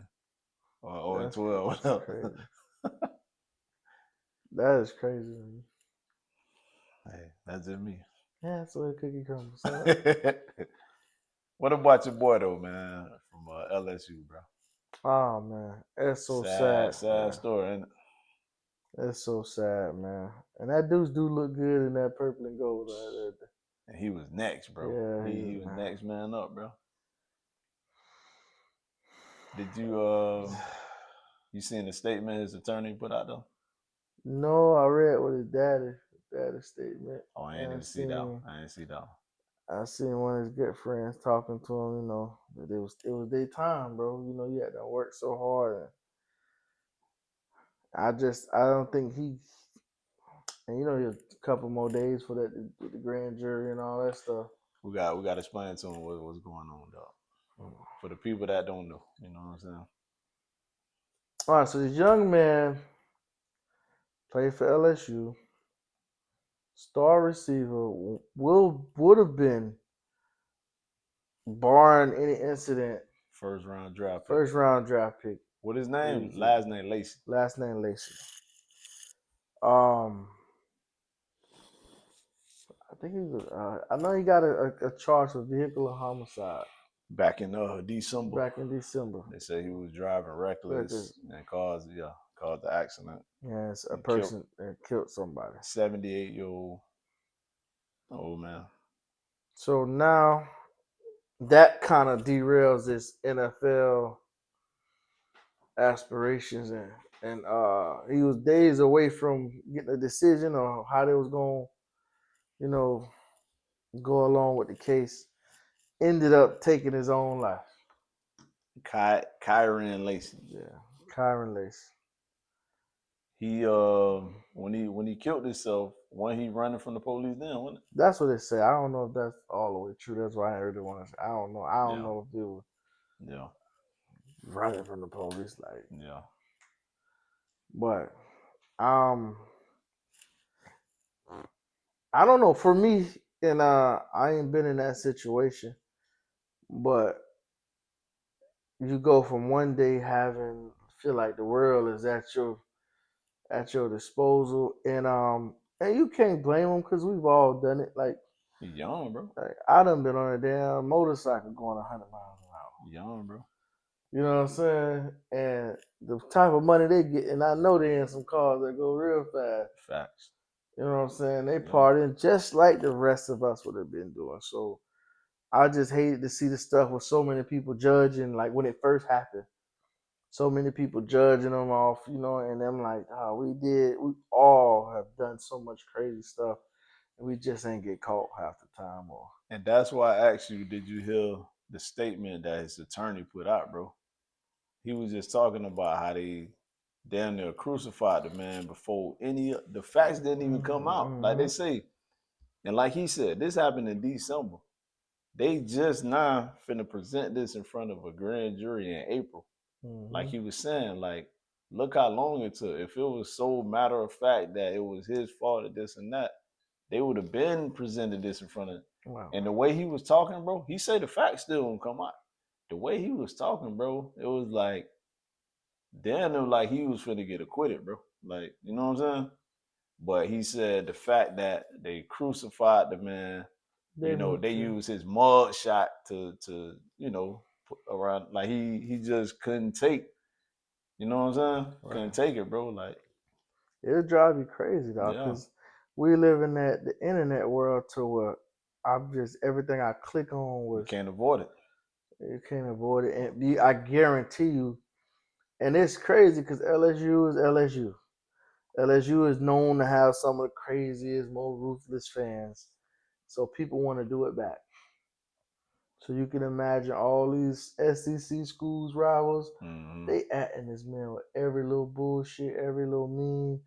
or That's 12, that's whatever. crazy. That is crazy. Hey, that's just me. Yeah, that's the way cookie crumbles. What about your boy though, man, from LSU, bro? Oh man, it's so Sad, sad, sad man. story, ain't it? It's so sad, man. And that dudes do look good in that purple and gold. And he was next, bro. Yeah, he He is, was man. next man up, bro. Did you you seen the statement his attorney put out though? No, I read what his daddy statement, Oh, I ain't and even see that. I ain't see that. I seen one of his good friends talking to him. That it was their time, bro. You had to work so hard. And I don't think he. And he has a couple more days for that with the grand jury and all that stuff. We got to explain to him what's going on, dog. For the people that don't know, you know what I'm saying? All right, so this young man played for LSU, star receiver, would have been, barring any incident, First round draft pick. first round draft pick. What his name? Last name Lacy. Last name Lacy. Um, I think he was. I know he got a charge for vehicular homicide Back in December. back in December. They said he was driving reckless and caused the accident. Yes, a And person that killed somebody. 78-year-old man. So now that kind of derails this NFL aspirations, and he was days away from getting a decision on how they was going to, go along with the case. Ended up taking his own life. Kyren Lacy. Yeah, Kyren Lacy. He when he killed himself, when he running from the police, then wasn't it? That's what they say. I don't know if that's all the way true. That's why I really want to say. I don't know. I don't know if it was running from the police, But I don't know. For me, and I ain't been in that situation, but you go from one day having feel like the world is at your disposal, and you can't blame them because we've all done it. Like, he's young, bro. Like, I done been on a damn motorcycle going 100 miles an hour. Young, bro. You know what I'm saying? And the type of money they get, and I know they in some cars that go real fast. Facts. You know what I'm saying? They partying just like the rest of us would have been doing. So I just hated to see the stuff with so many people judging, like when it first happened. So many people judging them off, and them like, we all have done so much crazy stuff, and we just ain't get caught half the time. And that's why I asked you, did you hear the statement that his attorney put out, bro? He was just talking about how they damn near crucified the man before the facts didn't even come out. Like they say, and like he said, this happened in December. They just now finna present this in front of a grand jury in April. Like he was saying, like, look how long it took. If it was so matter of fact that it was his fault or this and that, they would have been presented this in front of. Wow. And the way he was talking, bro, he said the facts still won't come out. The way he was talking, bro, it was like, damn, it was like he was finna get acquitted, bro. Like, you know what I'm saying? But he said the fact that they crucified the man, they used his mug shot to put around, like he just couldn't take, you know what I'm saying? Right. Couldn't take it, bro. Like, it'll drive you crazy, dog, because we live in the internet world to where everything I click on was. You can't avoid it. You can't avoid it, and I guarantee you. And it's crazy because LSU is LSU. LSU is known to have some of the craziest, most ruthless fans. So people want to do it back. So you can imagine all these SEC schools rivals, they acting this man with every little bullshit, every little meme,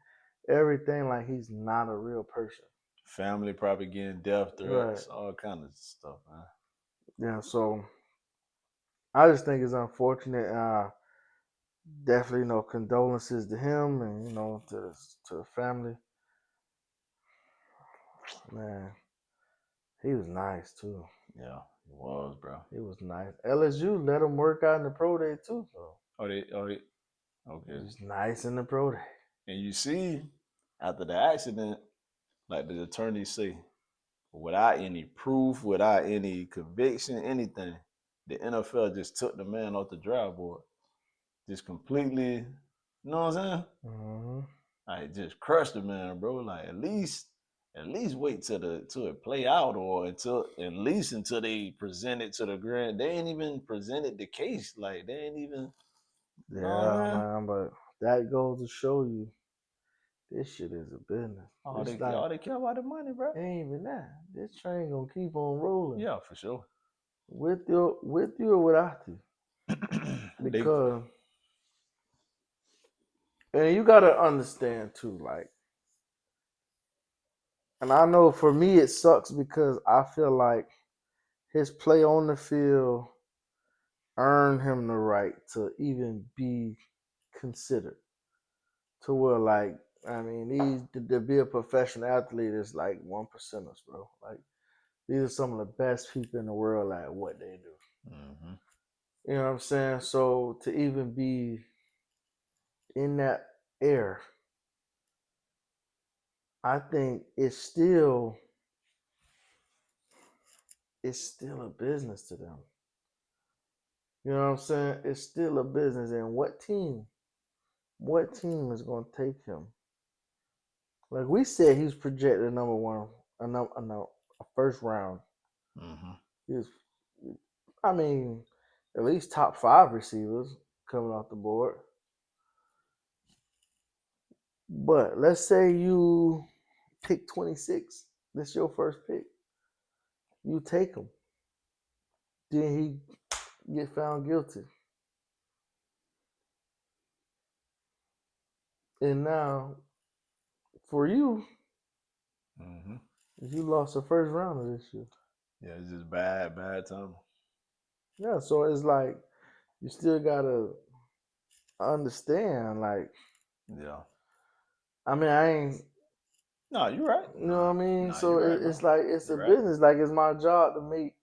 everything like he's not a real person. Family probably getting death threats, all kind of stuff, man. Yeah, so I just think it's unfortunate. Definitely, condolences to him and to the family. Man, he was nice too. Yeah, he was, bro. He was nice. LSU let him work out in the pro day too. So. Okay. He was nice in the pro day. And you see, after the accident, like the attorneys say, without any proof, without any conviction, anything. The NFL just took the man off the draft board. Just completely, you know what I'm saying? Mm-hmm. Like just crushed the man, bro. Like at least wait till it play out, or until at least until they present it to the grand. They ain't even presented the case. Like they ain't even, you know what Yeah, I'm saying? man, but that goes to show you this shit is a business. It's like All they care about the money, bro. it ain't even that. This train gonna keep on rolling Yeah, for sure. with you or without you, They because and you gotta understand too, like, and I know for me it sucks because I feel like his play on the field earned him the right to even be considered. To where like I mean these to be a professional athlete is like 1%ers, bro. Like these are some of the best people in the world at what they do. mm-hmm. You know what I'm saying? So to even be in that air, I think it's still a business to them. You know what I'm saying? It's still a business. And what team is gonna take him? Like we said he's projected number one, a first round. Mm-hmm. He's I mean, at least top five receivers coming off the board. But let's say you pick 26. This your first pick. You take him. Then he get found guilty. And now for you, Mm-hmm. you lost the first round of this year. Yeah, it's just bad time. Yeah, so it's like you still gotta understand, like, Yeah. I mean, I ain't No, you're right. you know what I mean? Nah, So you're right, it's bro. like it's a You're right. business. Like it's my job to make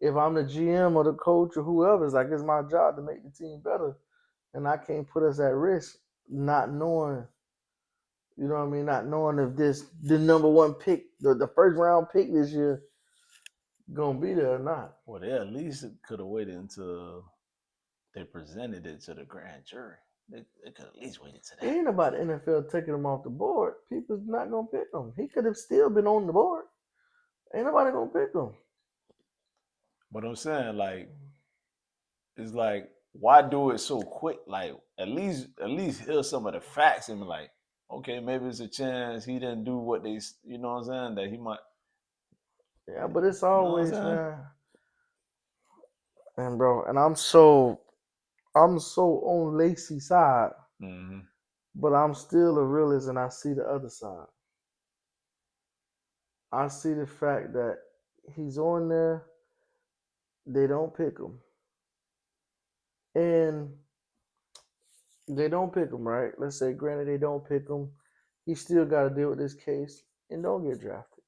if I'm the GM or the coach or whoever, it's like it's my job to make the team better. And I can't put us at risk not knowing, you know what I mean, not knowing if the number one pick, the first round pick this year gonna be there or not. Well, they at least could have waited until they presented it to the grand jury. They could at least waited to It that. ain't about the NFL taking him off the board. People's not gonna pick him. He could have still been on the board. Ain't nobody gonna pick him. But I'm saying, like, it's like, why do it so quick? Like, at least hear some of the facts and be like, okay, maybe it's a chance he didn't do what they, you know what I'm saying, that he might, Yeah, but it's you know what I'm always, saying? man. And bro, and I'm so on Lacy side, Mm-hmm. but I'm still a realist and I see the other side. I see the fact that he's on there, they don't pick him. And they don't pick him, right? Let's say, granted, they don't pick him. He still got to deal with this case and don't get drafted.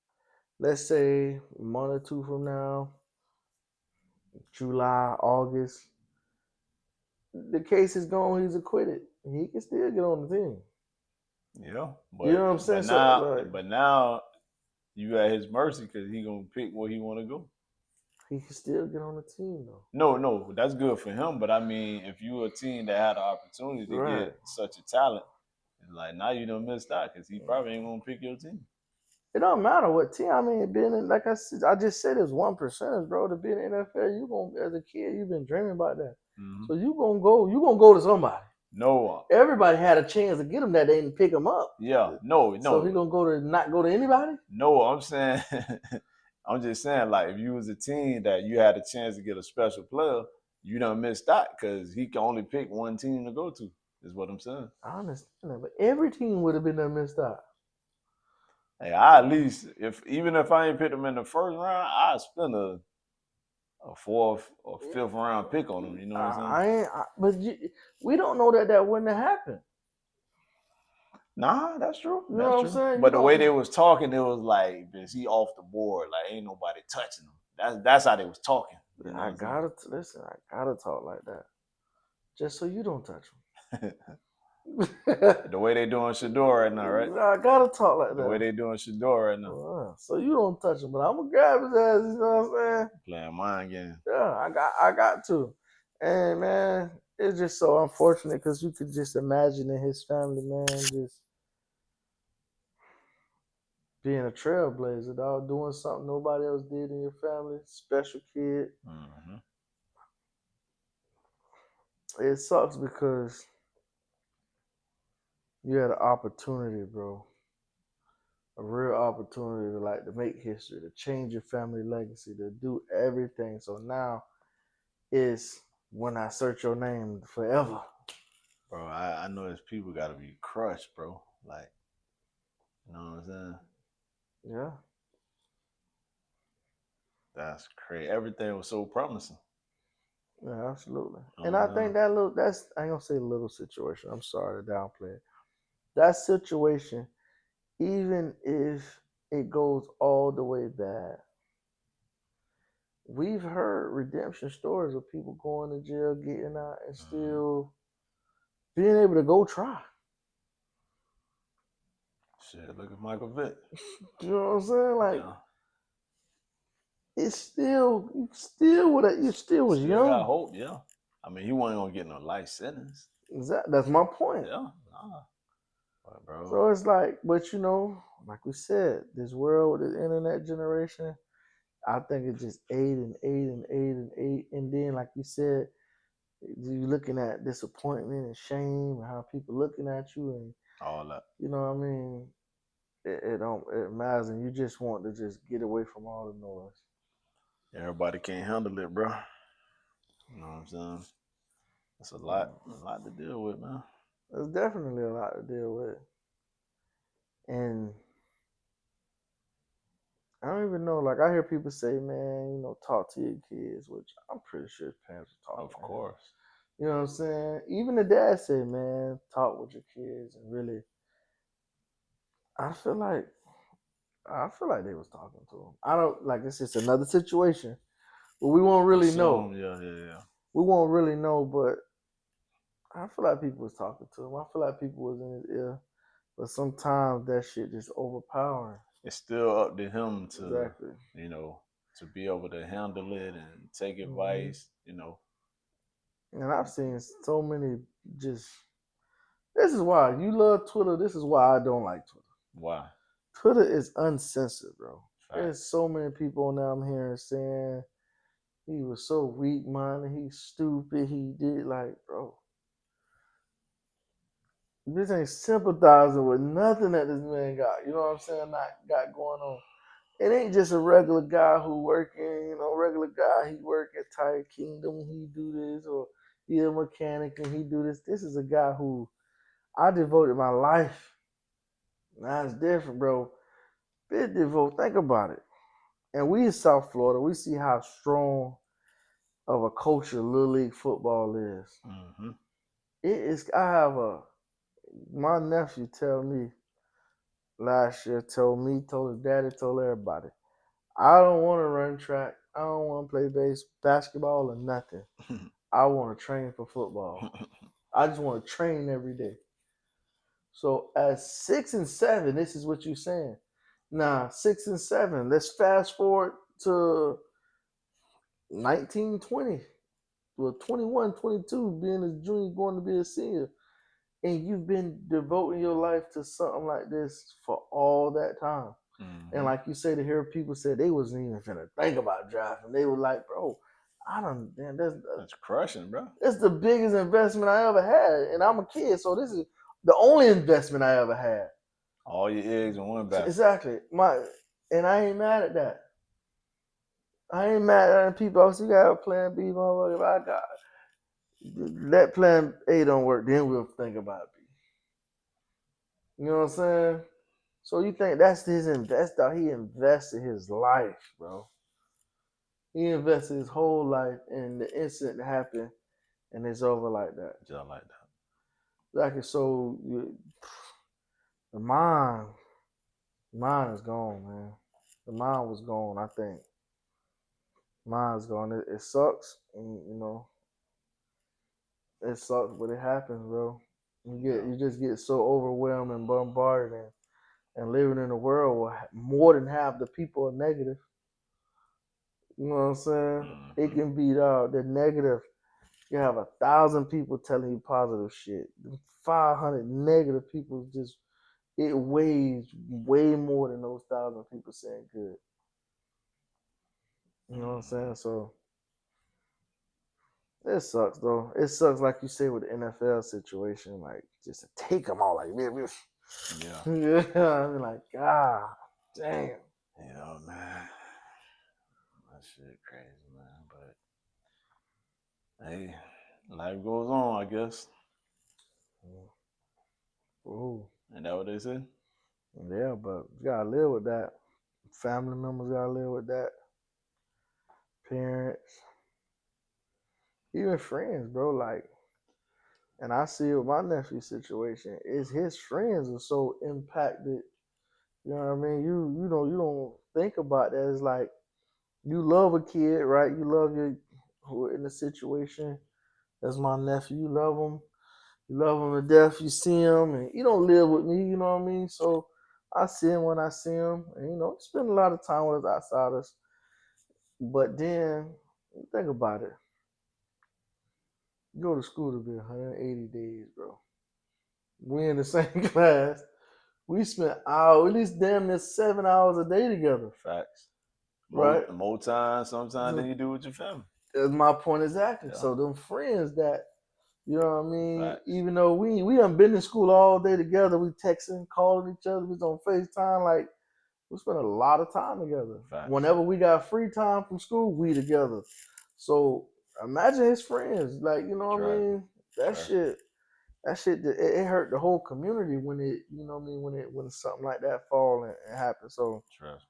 Let's say a month or two from now, July, August, the case is gone. He's acquitted. He can still get on the team. Yeah, You know what I'm saying? So, like, but now you at his mercy because he gonna pick where he want to go. he can still get on the team, though. No, that's good for him. But I mean, if you're a team that had the opportunity to Right. get such a talent, it's like now you don't missed out because he probably ain't gonna pick your team. It don't matter what team. I mean, being in, like I said, I just said it's 1%, bro. To be in the NFL, you gonna as a kid, you've been dreaming about that. Mm-hmm. So you gonna go to somebody. No, Everybody had a chance to get him that they didn't pick him up. yeah, So he gonna go to not go to anybody? no. I'm saying, I'm just saying, like if you was a team that you had a chance to get a special player, you done missed out because he can only pick one team to go to. Is what I'm saying. I understand that, but every team would have been there missed out. Hey, I at least if even if I ain't picked him in the first round, I spend a fourth or fifth round pick on him. You know what I'm saying? We don't know that wouldn't have happened. Nah, that's true. You know That's what I'm true. saying? You But the way don't. they was talking, it was like, is he off the board? Like, ain't nobody touching him. That's how they was talking. You know what I I'm saying? gotta listen. I gotta talk like that, just so you don't touch him. The way they doing Shador right now, right? I gotta talk like The way that. they doing Shador right now. So you don't touch him, but I'm gonna grab his ass. You know what I'm saying? Playing mind game. Yeah, I got to. And man, it's just so unfortunate because you could just imagine in his family, man, just being a trailblazer, dog, doing something nobody else did in your family, special kid. Mm-hmm. It sucks because you had an opportunity, bro. A real opportunity to make history, to change your family legacy, to do everything. So now it's when I search your name forever. Bro, I know his people gotta be crushed, bro. Like, you know what I'm saying? Yeah. That's crazy. Everything was so promising. Yeah, absolutely. You And know I what I'm think saying? that's I ain't gonna say little situation. I'm sorry to downplay it. That situation, even if it goes all the way bad, we've heard redemption stories of people going to jail, getting out, and still being able to go try. Shit, look at Michael Vick. You know what I'm saying? Like Yeah. it's still you still was Still got young. hope, yeah. I mean, he wasn't gonna get no life sentence. That's my point. Yeah. Nah. But bro. So it's like, but like we said, this world with the internet generation, I think it just ate and ate and ate and ate. And then, like you said, you looking at disappointment and shame and how people looking at you, and All that. you know what I mean. It don't it matters, and you just want to just get away from all the noise. Everybody can't handle it, bro. You know what I'm saying? It's a lot to deal with, man. There's definitely a lot to deal with, and I don't even know. Like I hear people say, "Man, talk to your kids," which I'm pretty sure his parents are Of talking to him. course. You know what I'm saying? Even the dad said, "Man, talk with your kids," and really, I feel like they was talking to him. I don't like it's just another situation, but we won't really know. Yeah. We won't really know, but I feel like people was talking to him. I feel like people was in his ear, but sometimes that shit just overpowering. It's still up to him to, Exactly. you know, to be able to handle it and take Hmm. advice, you know. And I've seen so many just. This is why you love Twitter. This is why I don't like Twitter. Why? Twitter is uncensored, bro. There's Facts. so many people on there I'm hearing saying he was so weak minded, he's stupid, he did like, bro. This ain't sympathizing with nothing that this man got. You know what I'm saying? Not got going on. It ain't just a regular guy who working, regular guy. He work at Tire Kingdom. He do this, or he a mechanic and he do this. This is a guy who I devoted my life. Now it's different, bro. Bit devote. Think about it. And we in South Florida, we see how strong of a culture Little League football is. Mm-hmm. It is. I have my nephew tell me last year, told his daddy, told everybody, I don't want to run track. I don't want to play basketball or nothing. I want to train for football. I just want to train every day. So at 6 and 7, this is what you're saying. Now 6 and 7. Let's fast forward to 1920. Well, 21, 22, being a junior, going to be a senior, and you've been devoting your life to something like this for all that time. And Mm-hmm. like you say, to hear people say they wasn't even finna think about drafting, they were like, "Bro, I don't. Damn, That's crushing, bro. that's the biggest investment I ever had, and I'm a kid, so this is the only investment I ever had." All your eggs in one basket. Exactly. And I ain't mad at that. I ain't mad at people. Oh, so you got a plan B, motherfucker. If I got that plan A don't work, then we'll think about B. You know what I'm saying? So you think that's his investor? He invested his life, bro. He invested his whole life, and the incident happened, and it's over like that. Just like that. Like so, the mind is gone, man. The mind was gone. I think mind's gone. It sucks, and it sucks, but it happens, bro. You just get so overwhelmed and bombarded, and living in a world where more than half the people are negative. You know what I'm saying? It Mm-hmm. can be the negative. You have 1,000 people telling you positive shit. 500 negative people just it weighs way more than those 1,000 people saying good. You know what I'm saying? So it sucks though. It sucks like you say with the NFL situation, like just to take them all like this. Yeah. Yeah, I'm like God damn. Yeah, man. That shit crazy, man. But hey, life goes on, I guess. Ooh. And that what they say? Yeah, but you gotta live with that. Family members gotta live with that. Parents, even friends, bro. Like, and I see it with my nephew's situation. Is his friends are so impacted. You know what I mean? You don't think about that. It's like you love a kid, right? You love your who are in the situation. That's my nephew. You love him. You love him to death. You see him, and you don't live with me. You know what I mean? So I see him when I see him, and spend a lot of time with us outside us. But then think about it. You go to school to be 180 days, bro. We in the same class. We spent hours, at least damn near 7 hours a day together, Facts. right? More time sometimes than So you do with your family. that's my point exactly. Yeah. So them friends that what I mean, Facts. even though we done been in school all day together, we texting, calling each other, we was on FaceTime, like we spent a lot of time together. Facts. Whenever we got free time from school, we together. So imagine his friends, like what I Trust me. mean. That Trust me. shit, it hurt the whole community when it, what I mean, when something like that fall and happen. So Trust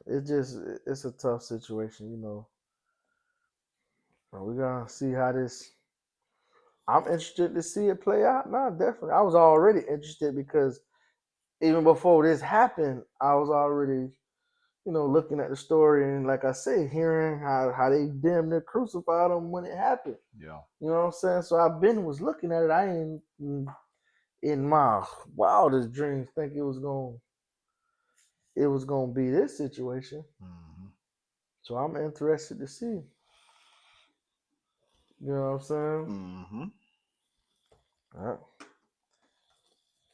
it's a tough situation. But we gonna see how this. I'm interested to see it play out. No, definitely. I was already interested because even before this happened, I was already looking at the story and like I say, hearing how they damn near crucified him when it happened. me. Yeah. You know what I'm saying? So I've been was looking at it. I ain't in my wildest dreams think it was gonna be this situation. Mm-hmm. So I'm interested to see. You know what I'm saying? Mm-hmm. Uh,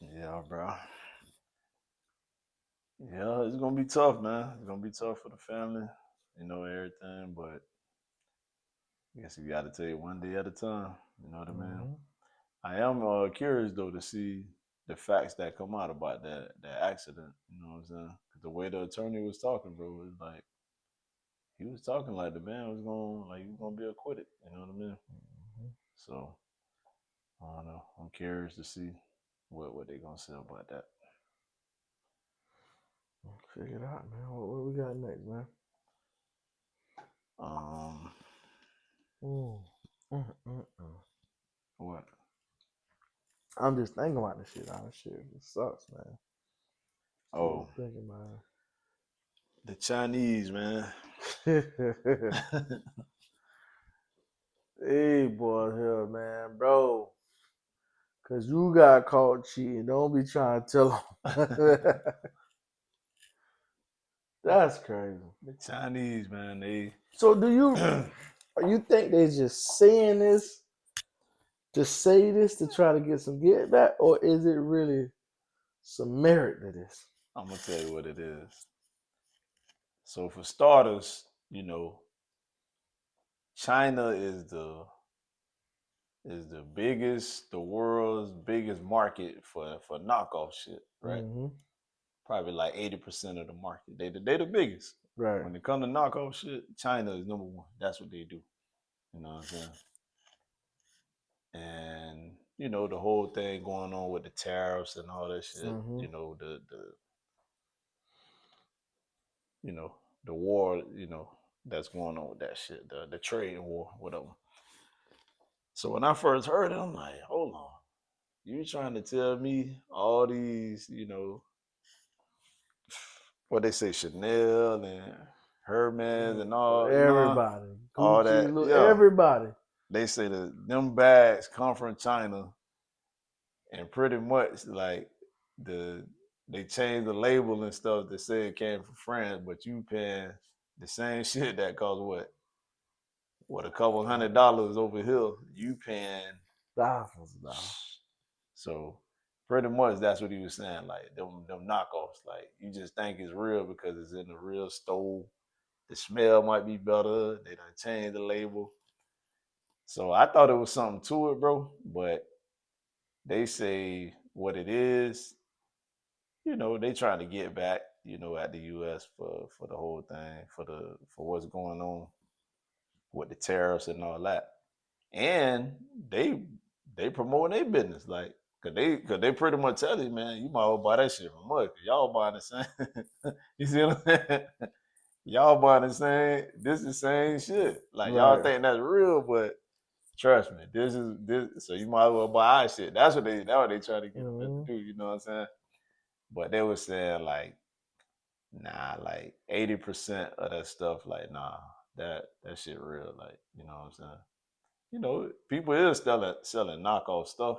Yeah, bro. Yeah, it's gonna be tough, man. It's gonna be tough for the family, everything. But I guess you got to take it one day at a time. You know what I mean? mhm. I am curious though to see the facts that come out about that accident. You know what I'm saying? 'Cause the way the attorney was talking, bro, was like he was talking like the man was he was gonna be acquitted. You know what I mean? So I don't know. I'm curious to see what they gonna say about that. Figure it out, man. What we got next, man? Um, Mm. Mm. what? I'm just thinking about this shit. Honestly, it sucks, man. Oh, Just thinking about the Chinese, man. it. Hey, boy, here, man, bro. Cause you got caught cheating. Don't be trying to tell them. That's crazy. The Chinese, man. They So, you think they just saying this to say this to try to get some get back, or is it really some merit to this? I'm gonna tell you what it is. So for starters, China the world's biggest market for knockoff shit, right? Mm-hmm. Probably like 80% of the market. They the biggest. Right. When it comes to knockoff shit, China is number one. That's what they do. You know what I'm saying? And the whole thing going on with the tariffs and all that shit. Mm-hmm. The you know the war. That's going on with that shit. The trade war, whatever. So when I first heard it, I'm like, hold on. You trying to tell me all these, what they say, Chanel and Hermes and all, Everybody, all Gucci, that. look, Yeah, everybody. they say that them bags come from China. and pretty much like they changed the label and stuff that said it came from France, but you paying the same shit that costs what a couple $100 over here. You paying thousands of dollars. So pretty much that's what he was saying. Like them knockoffs. Like you just think it's real because it's in the real store. The smell might be better. They done changed the label. So I thought it was something to it, bro. But they say what it is, they trying to get back, at the US for the whole thing, for what's going on with the tariffs and all that. And they promoting their business, like, cause they pretty much tell you, man, you might well buy that shit from us. Y'all buying the same. You see what I'm saying? Y'all buying the same. This is the same shit. Like y'all Right. think that's real, but trust me, this is this. So you might as well buy our shit. That's what they try to get us to do. You know what I'm saying? But they were saying like, nah, like 80% of that stuff, like, nah, that shit real. Like, you know what I'm saying? People is selling knockoff stuff,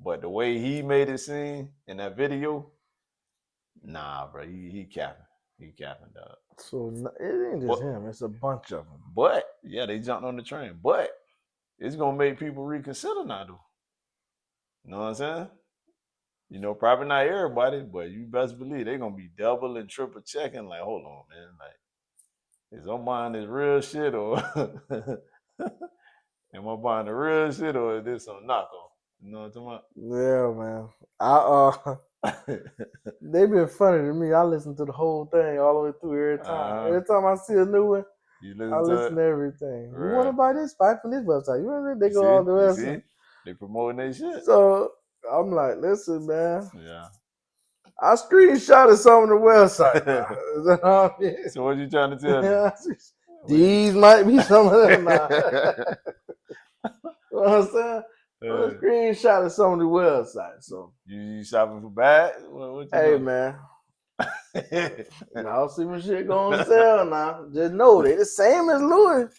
but the way he made it seem in that video, nah, bro, he capping. He capping, dog. So it ain't But just him; it's a bunch of them. but yeah, they jumped on the train. But it's gonna make people reconsider now, though. You know what I'm saying? Probably not everybody, but you best believe they're gonna be double and triple checking. Like, hold on, man, like, is I'm buying this real shit or am I buying the real shit or is this some knockoff? You know what I'm talking Yeah, man. I about? they been funny to me. I listen to the whole thing all the way through every time. Every time I see a new one, You I listen to listen it? to everything. You want to Right. buy this? Buy from this website. You remember they You go see? all the You website. see? They promoting their shit. So I'm like, listen, man. Yeah. I screenshotted some of the website. Is that what I mean? So what you trying to tell me? These might be some of them. Nah. You know what I'm saying? I screenshotted some of the websites. So you shopping for bags? What you hey, doing? man. I'll see when shit go on sale now. Just know they the same as Louis.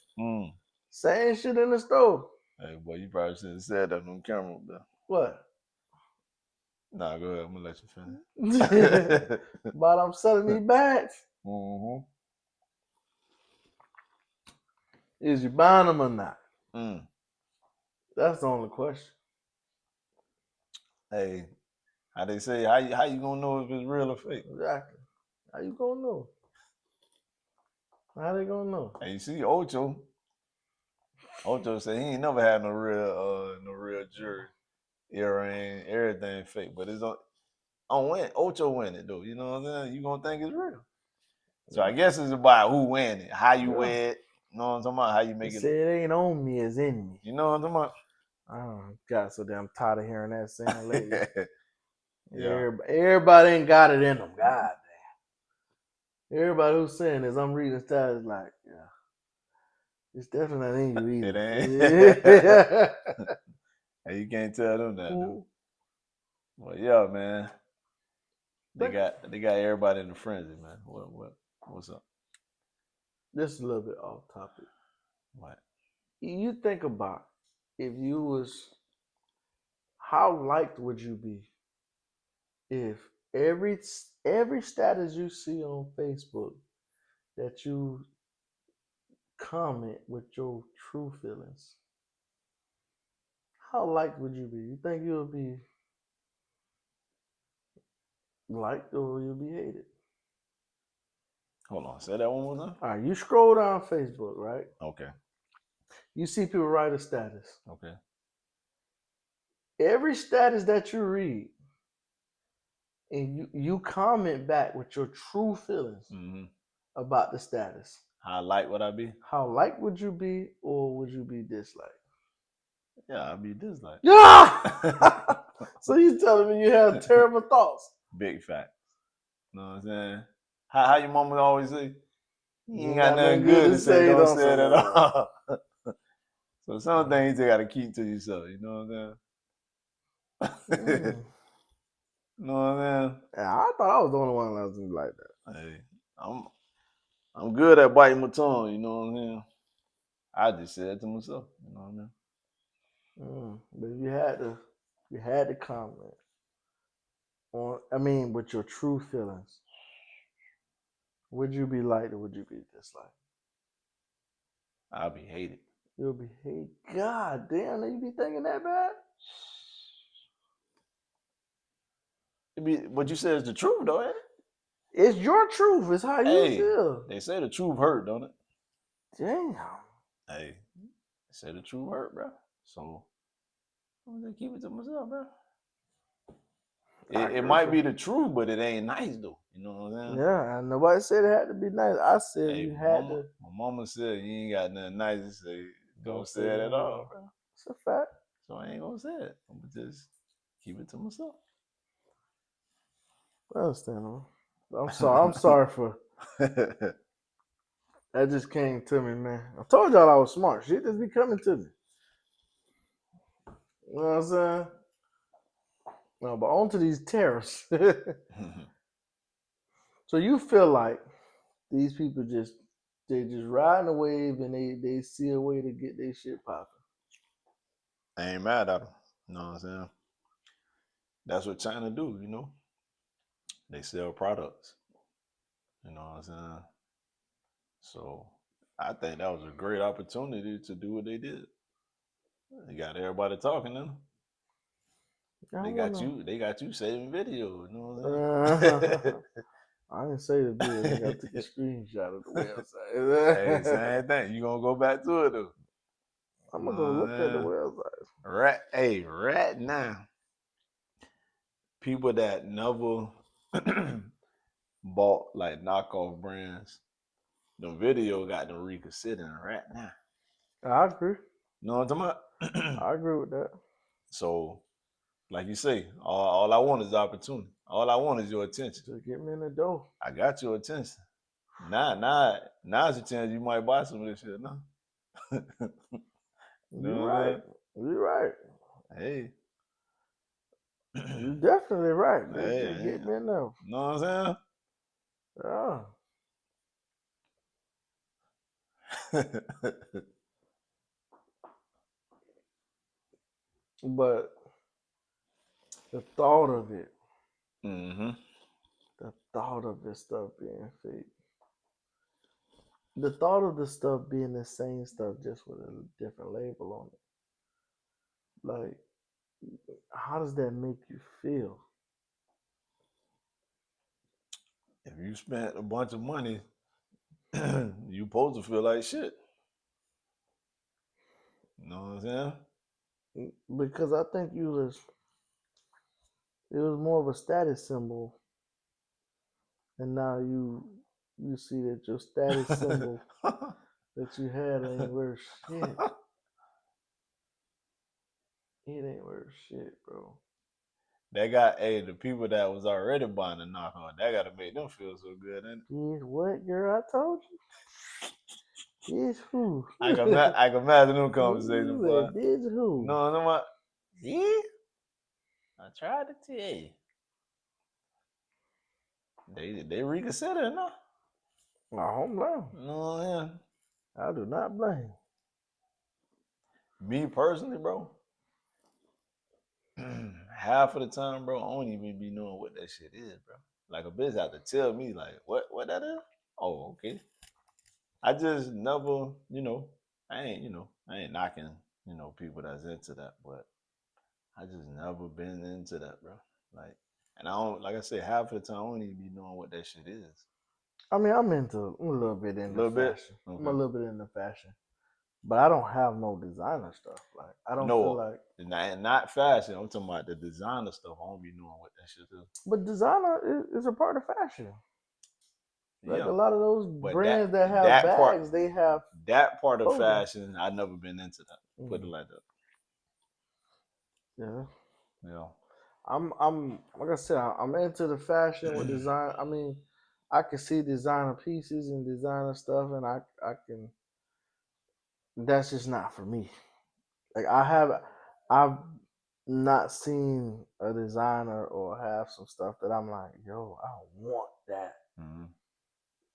Same shit in the store. Hey, boy, you probably should have said that on camera, though. What? Nah, go ahead. I'm gonna let you finish. But I'm selling these bags. Mm-hmm. Is you buying them or not? Mm. That's the only question. Hey, how they say? How you gonna know if it's real or fake? Exactly. How you gonna know? How they gonna know? Hey, you see Ocho? Ocho said he ain't never had no real jury, earring, everything fake. But it's on win. Ocho win it though. You know what I'm saying? You gonna think it's real. So I guess it's about who win it, how you wear it. You know what I'm talking about? How you make He it. said it ain't on me, it's in me. You know what I'm talking about? I got so damn tired of hearing that saying lately. Yeah. Everybody ain't got it in them. God damn. Everybody who's saying this, I'm reading stats like, yeah, it's definitely not in you either. It ain't. Hey, you can't tell them that. Though. Well, yeah, man. They got everybody in the frenzy, man. What's up? This is a little bit off topic. What? You think about if you was, how liked would you be if every status you see on Facebook that you comment with your true feelings? How liked would you be? You think you'll be liked or you'll be hated? Hold on, say that one more time. All right, you scroll down Facebook, right? Okay. You see people write a status. Okay. Every status that you read, and you comment back with your true feelings about the status. How liked would I be? How liked would you be, or would you be disliked? Yeah, I'd be disliked. Yeah. So you telling me you have terrible thoughts? Big facts. You know what I'm saying? How your mama always say? You ain't got nothing good to say. Don't say it at somewhere. all. So some things you gotta keep to yourself. You know what I'm saying? You know what I'm saying? Yeah, I thought I was the only one that was like that. Hey, I'm good at biting my tongue. You know what I'm saying? I just said it to myself. You know what I mean? But if you had to you had to comment on, I mean, with your true feelings, would you be liked or would you be disliked? I'll be hated. You'll be hated. God damn, you be thinking that bad? What you said is the truth, though, ain't it? It's your truth. It's how you Hey, feel. they say the truth hurt, don't it? Damn. Hey, they say the truth hurt, bro. So I'm gonna keep it to myself, bro. It might be the truth, but it ain't nice though. You know what I'm saying? Yeah, and nobody said it had to be nice. I said Hey, you had to. my mama said you ain't got nothing nice to say. Don't say it at that all, bro. It's a fact. So I ain't gonna say it. I'm gonna just keep it to myself. Understandable. I'm sorry. I'm sorry for that. Just came to me, man. I told y'all I was smart. Shit just be coming to me. You know what I'm saying? No, but on to these tariffs. So you feel like these people they just riding a wave and they see a way to get their shit popping. I ain't mad at them. You know what I'm saying? That's what China do, you know. They sell products. You know what I'm saying? So I think that was a great opportunity to do what they did. They got everybody talking to them. They got you saving video. You know what I'm saying? I didn't say the video. I took a screenshot of the website. Hey, same thing. You gonna go back to it though? I'm gonna go look at the website. Right now, people that never bought like knockoff brands, the video got them reconsidering right now. I agree. You know what I'm talking about? I agree with that. So, like you say, all I want is opportunity. All I want is your attention. Just get me in the door. I got your attention. Now's the chance you might buy some of this shit. No, You're right. You're right. Hey, you're definitely right. Hey, Just get me in there. Know what I'm saying? Yeah. But the thought of it, the thought of this stuff being fake, the thought of the stuff being the same stuff just with a different label on it, like, how does that make you feel? If you spent a bunch of money, you supposed to feel like shit. You know what I'm saying? Because I think it was more of a status symbol, and now you see that your status symbol that you had ain't worth shit. It ain't worth shit, bro. That got the people that was already buying the knockoff, that gotta make them feel so good, ain't it? Bitch, what, girl? I told you. Bitch, who? I can imagine them conversations, boy. Bitch, who? No, what? Yeah, I tried to tell you. They reconsider, no? I don't blame. No, yeah. I do not blame. Me personally, bro. Half of the time, bro, I don't even be knowing what that shit is, bro. Like a bitch have to tell me, like, what that is? Oh, okay. I just never, I ain't knocking, people that's into that, but I just never been into that, bro. Like, and I don't, like I said, half of the time I don't even be knowing what that shit is. I mean, I'm a little bit into fashion. Okay. I'm a little bit into fashion, but I don't have no designer stuff. Like, I don't feel like. Not fashion. I'm talking about the designer stuff. I don't be knowing what that shit is. But designer is a part of fashion. Like, yeah, a lot of those brands that have bags, part, they have that part of clothing. fashion. I've never been into that. Put it like that. Yeah. I'm like I said, I'm into the fashion with design. I mean, I can see designer pieces and designer stuff, and I can. That's just not for me. Like, I've not seen a designer or have some stuff that I'm like, yo, I want that.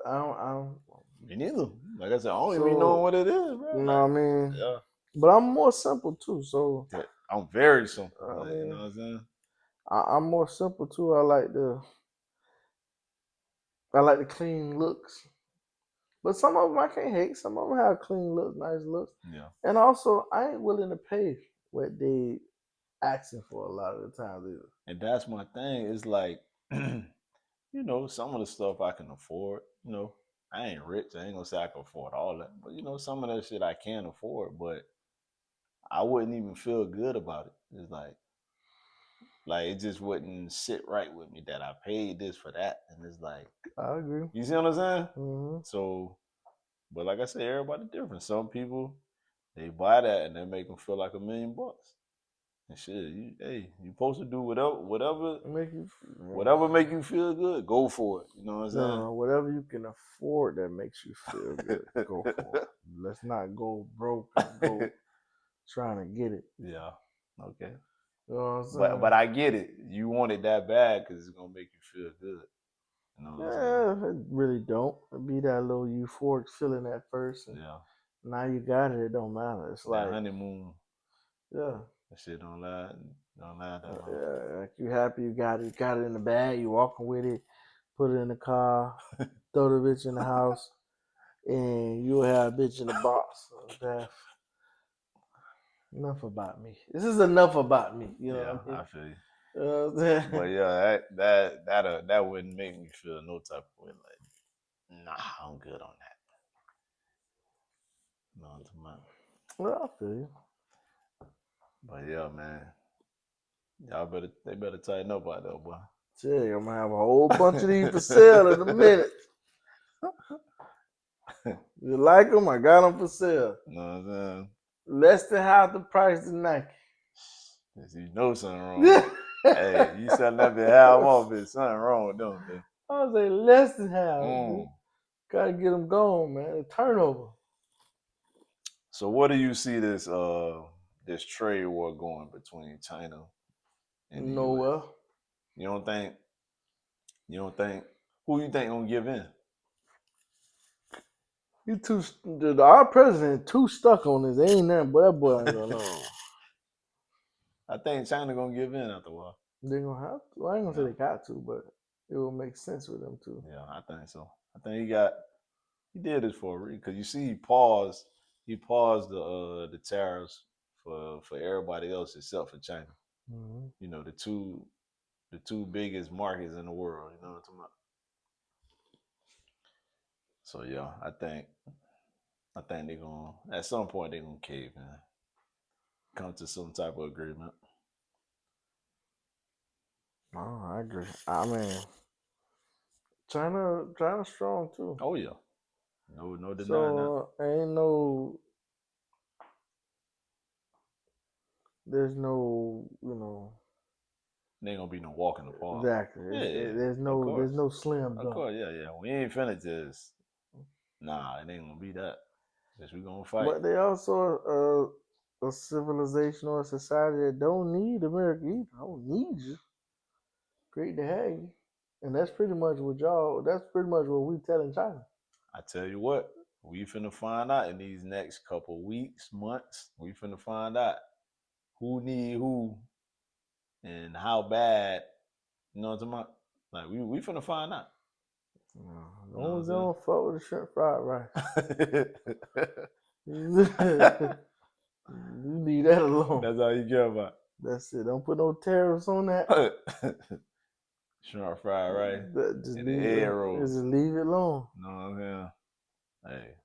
I don't. Me neither. Like I said, I don't even know what it is, bro. You know what I mean? Yeah. But I'm more simple too, so I'm very simple. I You mean, know what I'm saying? I'm more simple too. I like the clean looks. But some of them I can't hate. Some of them have clean looks, nice looks. Yeah. And also, I ain't willing to pay what they asking for a lot of the times either. And that's my thing. It's like, you know, some of the stuff I can afford. You know, I ain't rich. I ain't gonna say I can afford all that. But you know, some of that shit I can afford, but I wouldn't even feel good about it. It's like it just wouldn't sit right with me that I paid this for that. And it's like, I agree. you see what I'm saying? Mm-hmm. So, but like I said, everybody different. Some people they buy that and they make them feel like $1,000,000. And shit, you supposed to do Make you, whatever make you feel good. Go for it. You know what I'm saying? no, whatever you can afford that makes you feel good, go for it. Let's not go broke and go trying to get it. Yeah. Okay. You know what I'm saying? But I get it. You want it that bad because it's gonna make you feel good. You know what I'm saying? Yeah, it really don't. It be that little euphoric feeling at first, and Yeah. now you got it. It don't matter. It's That like, honeymoon, yeah, that shit don't last that long. yeah. Like you happy you got it. You got it in the bag. You walking with it. Put it in the car. Throw the bitch in the house, and you'll have a bitch in the box. So that's enough about me. This is enough about me. You know Yeah, what I mean? I feel you. You know what I'm saying? But yeah, that wouldn't make me feel no type of way. Like, nah, I'm good on that. You know what I'm talking about? Well, I feel you. But yeah, man, they better tighten up out there, boy. Tell you, I'm gonna have a whole bunch of these for sale in a minute. You like them? I got them for sale. You know what I'm saying? Less than half the price of Nike. You know something wrong. Hey, you selling that bit half off, bitch. Something wrong with them, bitch. I was like, less than half. Dude. Gotta get them going, man. Turnover. So what do you see this trade war going between China and the US? Nowhere. You don't think who you think gonna give in? Our president too stuck on this. There ain't nothing but that boy ain't gonna know. I think China gonna give in after a while. They gonna have to. Well, I ain't gonna say they got to, but it will make sense for them too. Yeah, I think so. I think he did this for a reason because you see he paused the tariffs for everybody else except for China. Mm-hmm. You know, the two biggest markets in the world. You know what I'm talking about? So yeah, I think they're gonna at some point they're gonna cave in, come to some type of agreement. Oh, I agree. I mean, China's strong too. Oh yeah, no denying that. So there's no, There ain't gonna be no walk in the park. exactly. Yeah, There's of there's course, no slam of dunk. course, yeah. We ain't finna just nah. It ain't gonna be that. Guess we gonna fight. But they also a civilization or a society that don't need America either. Don't need you. Great to have you. And that's pretty much what y'all. That's pretty much what we telling China. I tell you what, we finna find out in these next couple weeks, months. We finna find out who need who and how bad. You know what I'm talking about? Like we finna find out. As You know long what as they I'm don't fuck with the shrimp fried rice. saying? You leave that alone. That's all you care about. That's it. Don't put no tariffs on that. Shrimp fried rice Just and the leave. egg Just rolls. leave it alone. You know what I'm saying? Hey,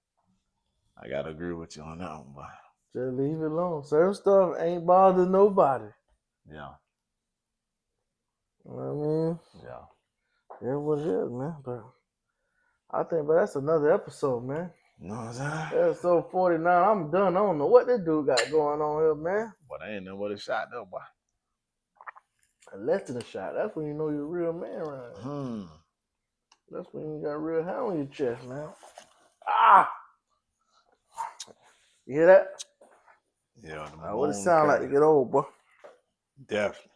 I gotta agree with you on that one, boy. Just leave it alone. Certain stuff ain't bother nobody. Yeah. You know what I mean? Yeah. Yeah, what it is, man. But that's another episode, man. You know what I'm saying? Episode 49. I'm done. I don't know what this dude got going on here, man. But I ain't nothing but a shot though, boy. Less than a shot. That's when you know you're a real man, right? That's when you got a real hand on your chest, man. Ah! You hear that? Yeah, What it sound like to get old, boy? Definitely.